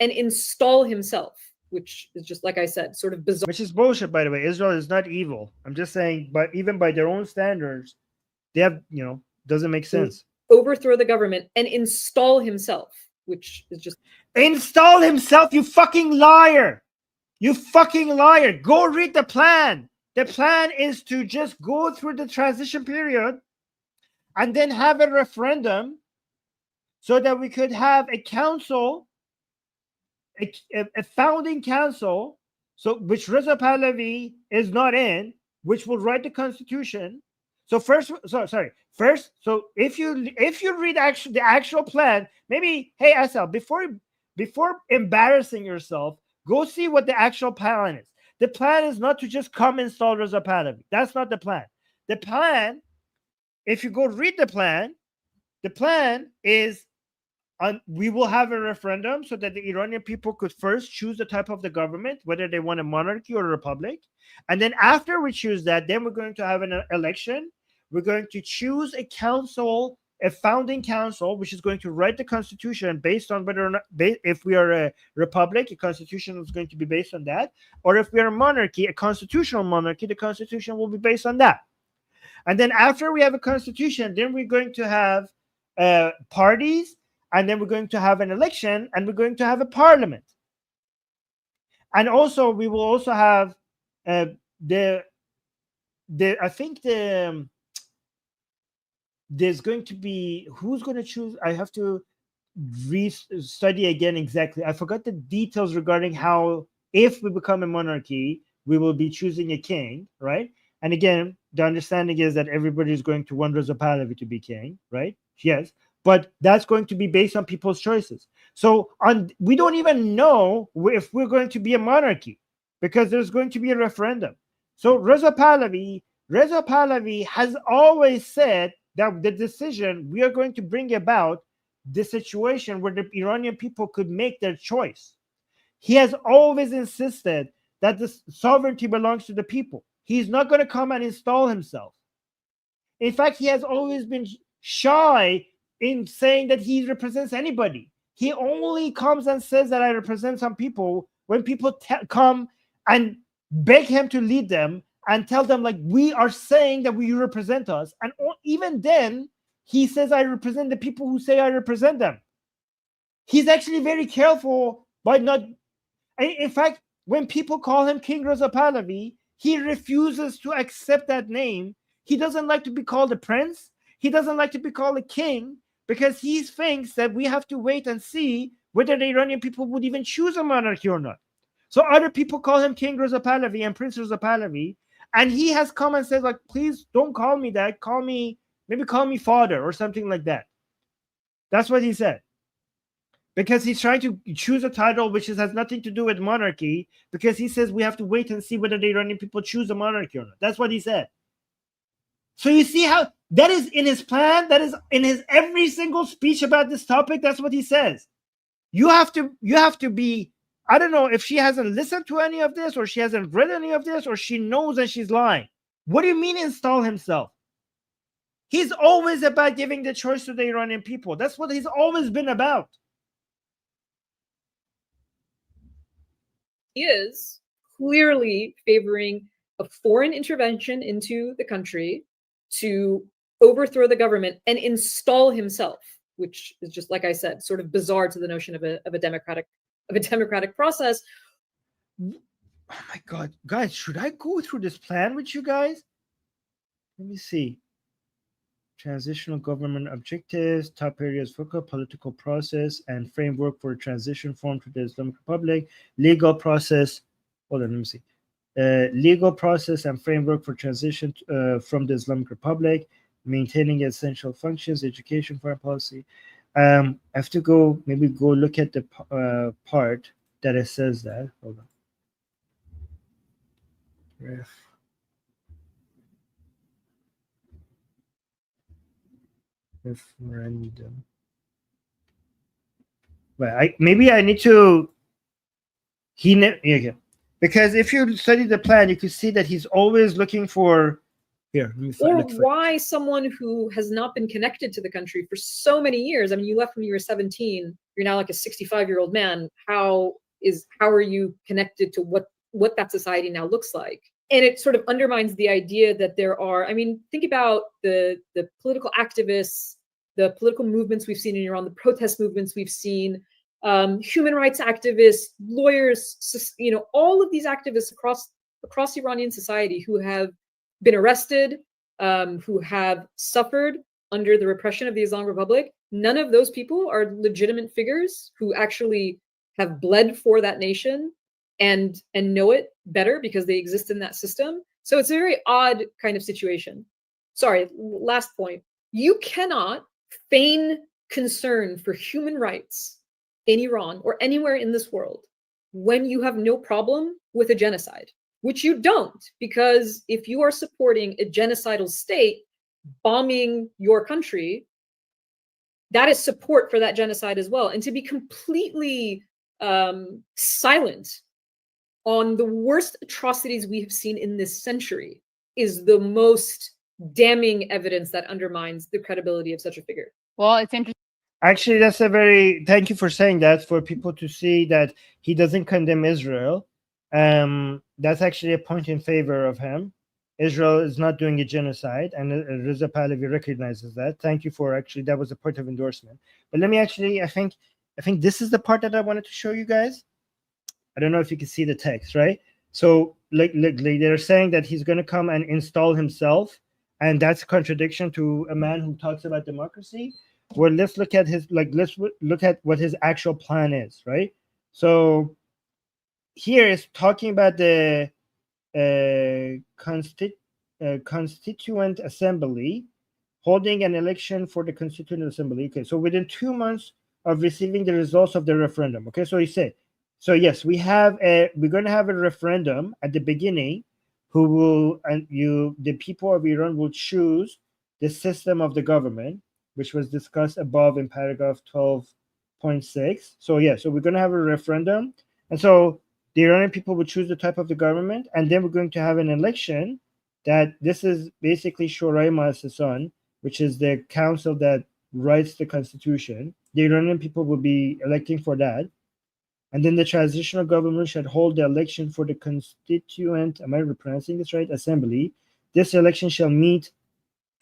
And install himself, which is just, like I said, sort of bizarre. Which is bullshit, by the way. Israel is not evil. I'm just saying, but even by their own standards, they have, doesn't make sense. Overthrow the government and install himself, which is just... Install himself, you fucking liar! You fucking liar! Go read the plan. The plan is to just go through the transition period and then have a referendum so that we could have a council, a founding council, which Reza Pahlavi is not in, which will write the constitution. So if you read the actual plan, maybe, hey Assal, before embarrassing yourself, go see what the actual plan is. The plan is not to just come install Reza Pahlavi. That's not the plan. The plan, if you go read the plan is we will have a referendum so that the Iranian people could first choose the type of the government, whether they want a monarchy or a republic. And then after we choose that, then we're going to have an election. We're going to choose a council, a founding council, which is going to write the constitution based on whether or not, if we are a republic, a constitution is going to be based on that. Or if we are a monarchy, a constitutional monarchy, the constitution will be based on that. And then after we have a constitution, then we're going to have parties, and then we're going to have an election, and we're going to have a parliament. And also, we will also have there's going to be, who's going to choose? I have to study again exactly. I forgot the details regarding how, if we become a monarchy, we will be choosing a king, right? And again, the understanding is that everybody is going to want Reza Pahlavi to be king, right? Yes, but that's going to be based on people's choices. So we don't even know if we're going to be a monarchy because there's going to be a referendum. So Reza Pahlavi has always said that the decision, we are going to bring about the situation where the Iranian people could make their choice. He has always insisted that the sovereignty belongs to the people. He's not going to come and install himself. In fact, he has always been shy in saying that he represents anybody. He only comes and says that I represent some people when people come and beg him to lead them and tell them, like, we are saying that you represent us. And even then, he says, I represent the people who say I represent them. He's actually very careful by not... In fact, when people call him King Reza Pahlavi, he refuses to accept that name. He doesn't like to be called a prince. He doesn't like to be called a king because he thinks that we have to wait and see whether the Iranian people would even choose a monarchy or not. So other people call him King Reza Pahlavi and Prince Reza Pahlavi. And he has come and said, like, please don't call me that. Maybe call me father or something like that. That's what he said. Because he's trying to choose a title which has nothing to do with monarchy, because he says we have to wait and see whether the Iranian people choose a monarchy or not. That's what he said. So you see how that is in his plan, that is in his every single speech about this topic. That's what he says. You have to be, I don't know if she hasn't listened to any of this or she hasn't read any of this or she knows that she's lying. What do you mean install himself? He's always about giving the choice to the Iranian people. That's what he's always been about. He is clearly favoring a foreign intervention into the country to overthrow the government and install himself, which is just, like I said, sort of bizarre to the notion of a democratic process. Oh my God, guys, should I go through this plan with you guys? Let me see. Transitional government objectives, top areas focal, political process, and framework for transition form to the Islamic Republic, legal process. Hold on, let me see. Legal process and framework for transition from the Islamic Republic, maintaining essential functions, education, foreign policy. I have to maybe go look at the part that it says that. Hold on. Referendum. But maybe I need to. Okay. Because if you study the plan, you can see that he's always looking for. Here, or why someone who has not been connected to the country for so many years. I mean, you left when you were 17. You're now like a 65-year-old man. How are you connected to what that society now looks like? And it sort of undermines the idea that there are, I mean, think about the political activists, the political movements we've seen in Iran, the protest movements we've seen, human rights activists, lawyers, all of these activists across Iranian society who have been arrested, who have suffered under the repression of the Islamic Republic. None of those people are legitimate figures who actually have bled for that nation and know it better because they exist in that system. So it's a very odd kind of situation. Sorry, last point. You cannot feign concern for human rights in Iran or anywhere in this world when you have no problem with a genocide, which you don't, because if you are supporting a genocidal state bombing your country, that is support for that genocide as well. And to be completely silent on the worst atrocities we have seen in this century is the most damning evidence that undermines the credibility of such a figure. Well, it's interesting. Actually, thank you for saying that, for people to see that he doesn't condemn Israel. That's actually a point in favor of him. Israel is not doing a genocide, and Reza Pahlavi recognizes that. Thank you for that was a point of endorsement. But let me I think this is the part that I wanted to show you guys. I don't know if you can see the text, right? So like they're saying that he's going to come and install himself, and that's a contradiction to a man who talks about democracy. Well, let's look at what his actual plan is, right? So here is talking about the Constituent Assembly holding an election for the Constituent Assembly. Okay, so within 2 months of receiving the results of the referendum. Okay, so he said, so yes, we're going to have a referendum at the beginning. The people of Iran will choose the system of the government, which was discussed above in paragraph 12.6. So yeah, so we're going to have a referendum, and so the Iranian people will choose the type of the government, and then we're going to have an election. That this is basically Shorai Ma'asasan, which is the council that writes the constitution. The Iranian people will be electing for that. And then the transitional government should hold the election for the Constituent, am I pronouncing this right? Assembly. This election shall meet,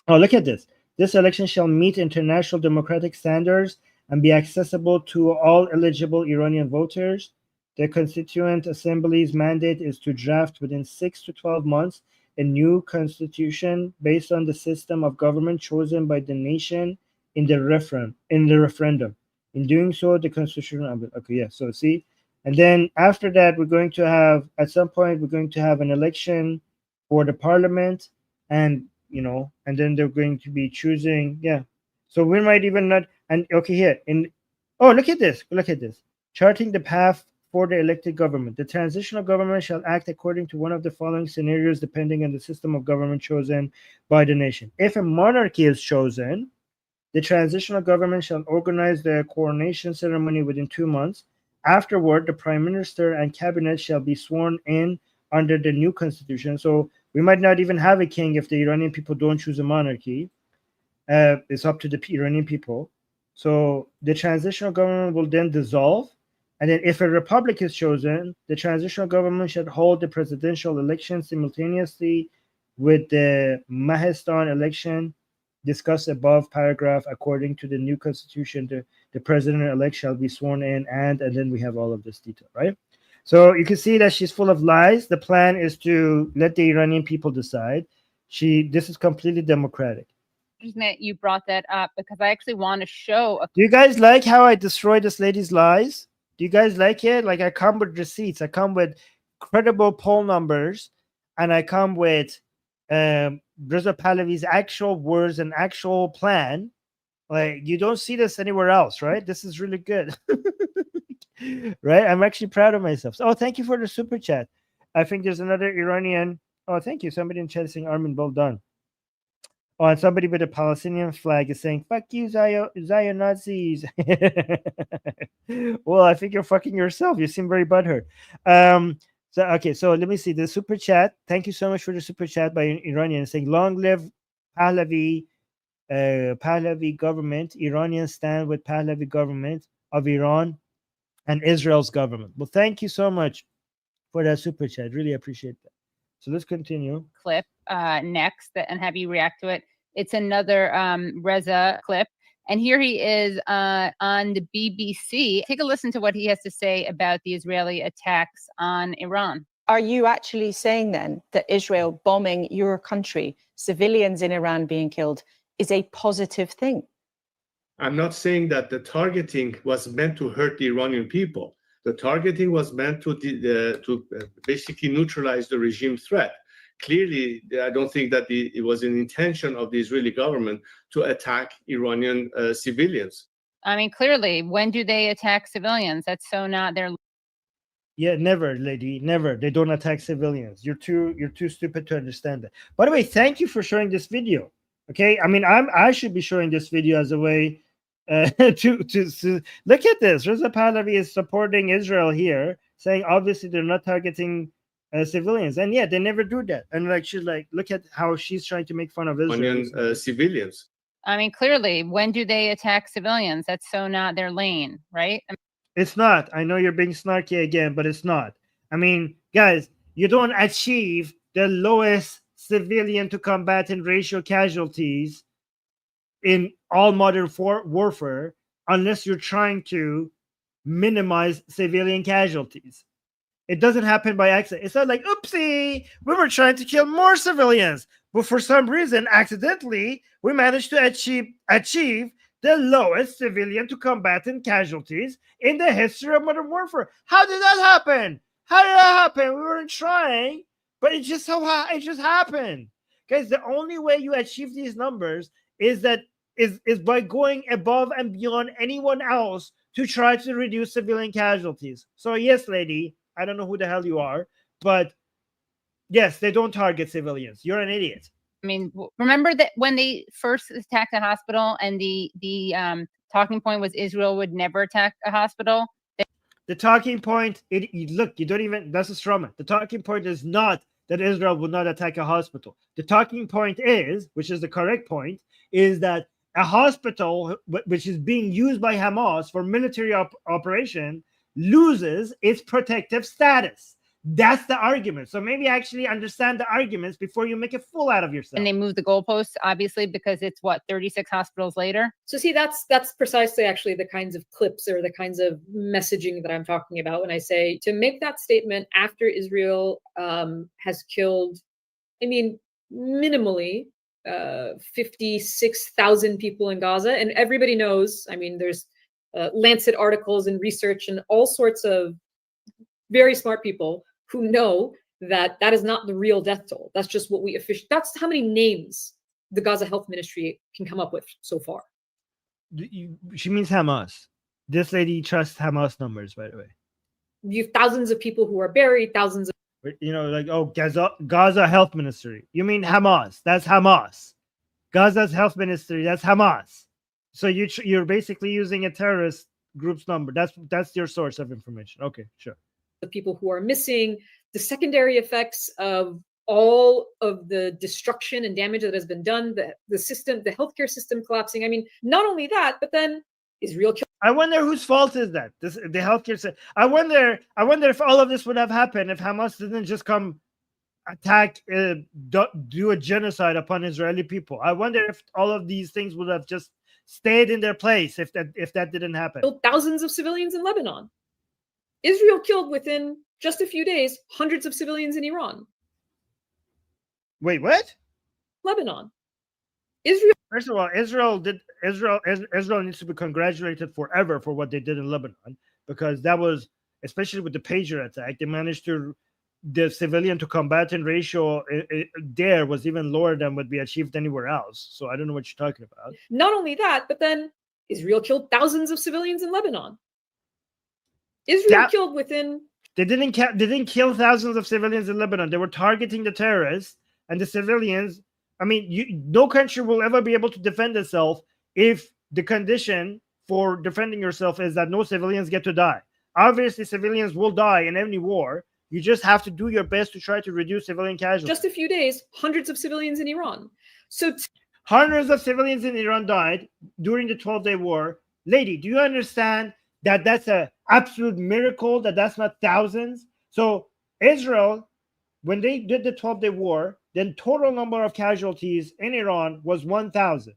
look at this. This election shall meet international democratic standards and be accessible to all eligible Iranian voters. The Constituent Assembly's mandate is to draft within 6 to 12 months a new constitution based on the system of government chosen by the nation in the referendum. In doing so, the constitution. Okay, yeah. So see, and then after that, at some point we're going to have an election for the parliament, and then they're going to be choosing. Yeah. So we might even not. And okay, here look at this. Charting the path for the elected government. The transitional government shall act according to one of the following scenarios, depending on the system of government chosen by the nation. If a monarchy is chosen, the transitional government shall organize the coronation ceremony within 2 months. Afterward, the prime minister and cabinet shall be sworn in under the new constitution. So we might not even have a king if the Iranian people don't choose a monarchy. It's up to the Iranian people. So the transitional government will then dissolve. And then if a republic is chosen, the transitional government should hold the presidential election simultaneously with the Mahistan election discussed above paragraph. According to the new constitution, the president-elect shall be sworn in, and then we have all of this detail, right? So you can see that she's full of lies. The plan is to let the Iranian people decide. This is completely democratic. That you brought that up because I actually want to show. Do you guys like how I destroy this lady's lies? Do you guys like it? Like, I come with receipts. I come with credible poll numbers, and I come with Reza Pahlavi's actual words and actual plan. Like, you don't see this anywhere else, right? This is really good. Right? I'm actually proud of myself. Oh, thank you for the super chat. I think there's another Iranian. Oh, thank you. Somebody in chat is saying, Armin, well done. Oh, and somebody with a Palestinian flag is saying, fuck you, Zion Nazis. Well, I think you're fucking yourself. You seem very butthurt. So let me see the super chat. Thank you so much for the super chat by an Iranian saying, long live Pahlavi, Pahlavi government. Iranians stand with Pahlavi government of Iran and Israel's government. Well, thank you so much for that super chat. Really appreciate that. So let's continue. Clip next and have you react to it. It's another Reza clip. And here he is on the BBC. Take a listen to what he has to say about the Israeli attacks on Iran. Are you actually saying then that Israel bombing your country, civilians in Iran being killed, is a positive thing? I'm not saying that the targeting was meant to hurt the Iranian people. The targeting was meant to basically neutralize the regime threat. Clearly, I don't think that it was an intention of the Israeli government to attack Iranian civilians. I mean, clearly, when do they attack civilians? That's so not their. Yeah, never, lady, never. They don't attack civilians. You're too stupid to understand that. By the way, thank you for showing this video. Okay, I mean, I should be showing this video as a way to look at this. Reza Pahlavi is supporting Israel here, saying obviously they're not targeting civilians, and yeah, they never do that. And like, she's like, look at how she's trying to make fun of Israel. Civilians. I mean, clearly, when do they attack civilians? That's so not their lane, right? It's not. I know you're being snarky again, but it's not. I mean, guys, you don't achieve the lowest civilian to combatant ratio casualties in all modern warfare unless you're trying to minimize civilian casualties. It doesn't happen by accident. It's not like, oopsie, we were trying to kill more civilians, but for some reason, accidentally, we managed to achieve the lowest civilian to combatant casualties in the history of modern warfare. How did that happen? How did that happen? We weren't trying, but it just happened. Guys, the only way you achieve these numbers is by going above and beyond anyone else to try to reduce civilian casualties. So yes, lady, I don't know who the hell you are, but yes, they don't target civilians. You're an idiot. I mean, remember that when they first attacked a hospital and the talking point was Israel would never attack a hospital? The talking point, look, you don't even, that's a straw man. The talking point is not that Israel would not attack a hospital. The talking point is, which is the correct point, is that a hospital, which is being used by Hamas for military operation, loses its protective status. That's the argument. So maybe actually understand the arguments before you make a fool out of yourself. And they move the goalposts, obviously, because it's 36 hospitals later. So see, that's precisely actually the kinds of clips or the kinds of messaging that I'm talking about when I say to make that statement after Israel has killed, I mean, minimally 56,000 people in Gaza. And everybody knows, I mean, there's Lancet articles and research and all sorts of very smart people who know that is not the real death toll. That's just what that's how many names the Gaza Health Ministry can come up with so far. She means Hamas. This lady trusts Hamas numbers, by the way. You have thousands of people who are buried, thousands of... You know, like, oh, Gaza Health Ministry. You mean Hamas. That's Hamas. Gaza's Health Ministry, that's Hamas. So you're basically using a terrorist group's number. That's your source of information. Okay, sure. The people who are missing, the secondary effects of all of the destruction and damage that has been done, the system, the healthcare system collapsing. I mean, not only that, but then Israel killed. I wonder whose fault is that? The healthcare system. I wonder if all of this would have happened if Hamas didn't just come attack, do a genocide upon Israeli people. I wonder if all of these things would have just stayed in their place if that didn't happen. Killed thousands of civilians in Lebanon. Israel killed within just a few days hundreds of civilians in Iran. Wait, what? Lebanon. Israel. First of all, Israel needs to be congratulated forever for what they did in Lebanon, because that was, especially with the pager attack, they managed to, the civilian to combatant ratio there was even lower than what we achieved anywhere else. So I don't know what you're talking about. Not only that, but then Israel killed thousands of civilians in Lebanon. Israel killed within. They didn't kill thousands of civilians in Lebanon. They were targeting the terrorists and the civilians. I mean, no country will ever be able to defend itself if the condition for defending yourself is that no civilians get to die. Obviously, civilians will die in any war. You just have to do your best to try to reduce civilian casualties. Just a few days, hundreds of civilians in Iran. So hundreds of civilians in Iran died during the 12-day war. Lady, do you understand that that's an absolute miracle, that's not thousands? So Israel, when they did the 12-day war, then total number of casualties in Iran was 1,000.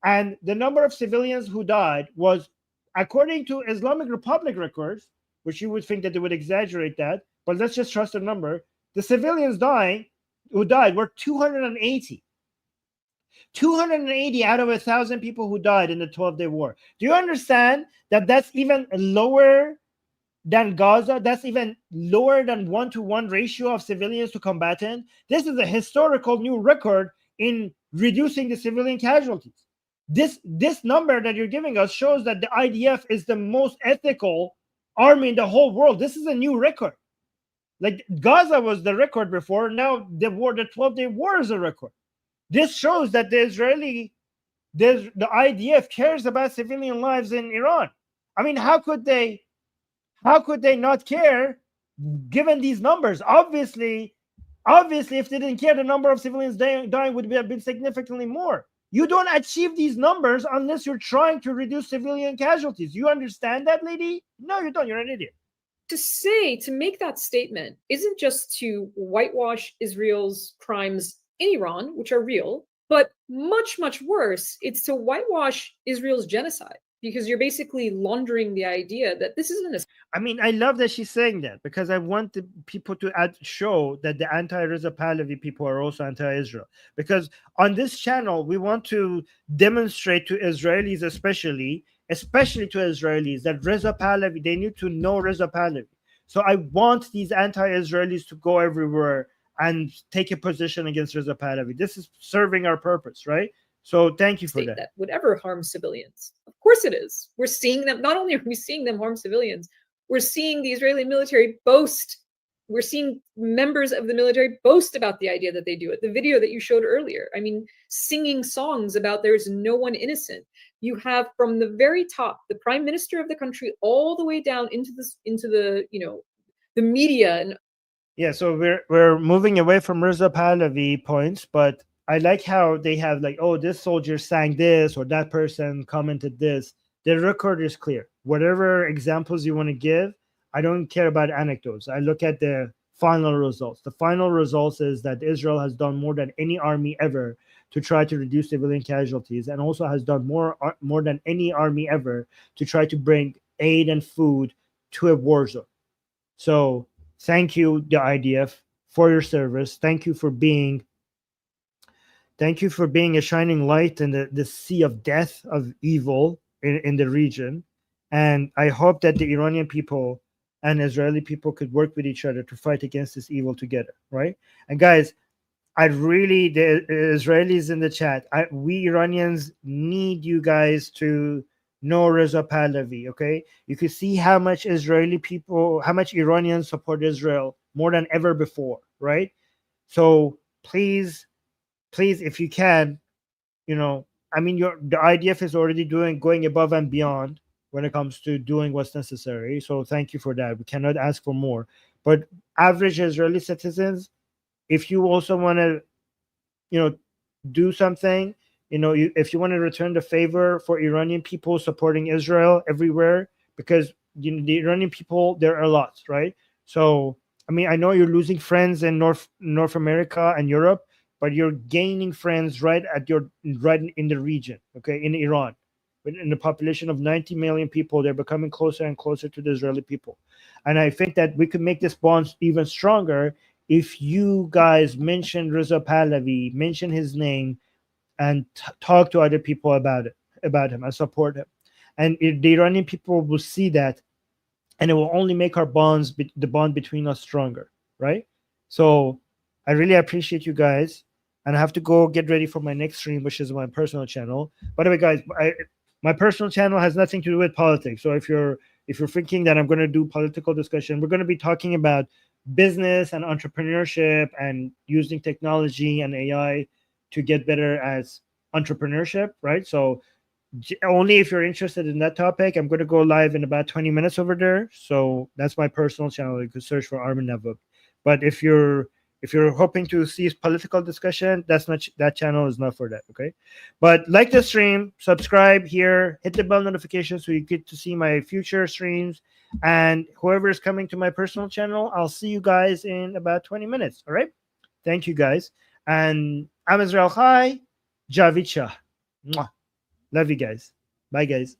And the number of civilians who died was, according to Islamic Republic records, which you would think that they would exaggerate that, but let's just trust the number. The civilians who died were 280. 280 out of 1,000 people who died in the 12-day war. Do you understand that that's even lower than Gaza? That's even lower than 1-to-1 ratio of civilians to combatants. This is a historical new record in reducing the civilian casualties. This number that you're giving us shows that the IDF is the most ethical army in the whole world. This is a new record. Like Gaza was the record before. Now the 12-day war is a record. This shows that the IDF cares about civilian lives in Iran. I mean, how could they not care given these numbers? Obviously, if they didn't care, the number of civilians dying would have been significantly more. You don't achieve these numbers unless you're trying to reduce civilian casualties. You understand that, lady? No, you don't. You're an idiot. To make that statement isn't just to whitewash Israel's crimes in Iran, which are real, but much, much worse, it's to whitewash Israel's genocide, because you're basically laundering the idea that this isn't a... I mean, I love that she's saying that, because I want the people to show that the anti-Reza Pahlavi people are also anti-Israel. Because on this channel, we want to demonstrate to Israelis, especially to Israelis, that Reza Pahlavi, they need to know Reza Pahlavi. So I want these anti-Israelis to go everywhere and take a position against Reza Pahlavi. This is serving our purpose, right? So thank you for that. That would ever harm civilians. Of course it is. We're seeing them, not only are we seeing them harm civilians, we're seeing the Israeli military boast. We're seeing members of the military boast about the idea that they do it. The video that you showed earlier, I mean, singing songs about there's no one innocent. You have from the very top, the prime minister of the country, all the way down into the the media. And yeah, so we're moving away from Reza Pahlavi points, but I like how they have like, oh, this soldier sang this or that person commented this. The record is clear. Whatever examples you want to give, I don't care about anecdotes. I look at the final results. The final results is that Israel has done more than any army ever to try to reduce civilian casualties, and also has done more than any army ever to try to bring aid and food to a war zone. So thank you, the IDF, for your service. Thank you for being a shining light in the sea of death, of evil in the region. And I hope that the Iranian people and Israeli people could work with each other to fight against this evil together, right? And guys, the Israelis in the chat, we Iranians need you guys to know Reza Pahlavi, okay? You can see how much Iranians support Israel more than ever before, right? So please, if you can, the IDF is already going above and beyond when it comes to doing what's necessary. So thank you for that. We cannot ask for more. But average Israeli citizens, if you also want to, do something, if you want to return the favor for Iranian people supporting Israel everywhere, because the Iranian people, there are lots, right? So I mean, I know you're losing friends in North America and Europe, but you're gaining friends right in the region, okay, in Iran. In the population of 90 million people, they're becoming closer and closer to the Israeli people. And I think that we could make this bond even stronger if you guys mention Reza Pahlavi, mention his name, and talk to other people about him and support him. And the Iranian people will see that, and it will only make our the bond between us stronger, right? So I really appreciate you guys, and I have to go get ready for my next stream, which is my personal channel. By the way, guys, my personal channel has nothing to do with politics. So if you're thinking that I'm going to do political discussion, we're going to be talking about business and entrepreneurship and using technology and AI to get better as entrepreneurship, right? So only if you're interested in that topic. I'm going to go live in about 20 minutes over there. So that's my personal channel. You can search for Armin Navuk. But if you're hoping to see political discussion, that channel is not for that, okay? But like the stream, subscribe here, hit the bell notification so you get to see my future streams. And whoever is coming to my personal channel, I'll see you guys in about 20 minutes, all right? Thank you, guys. And I'm Israel Chai, Javid Shah. Mwah. Love you guys. Bye, guys.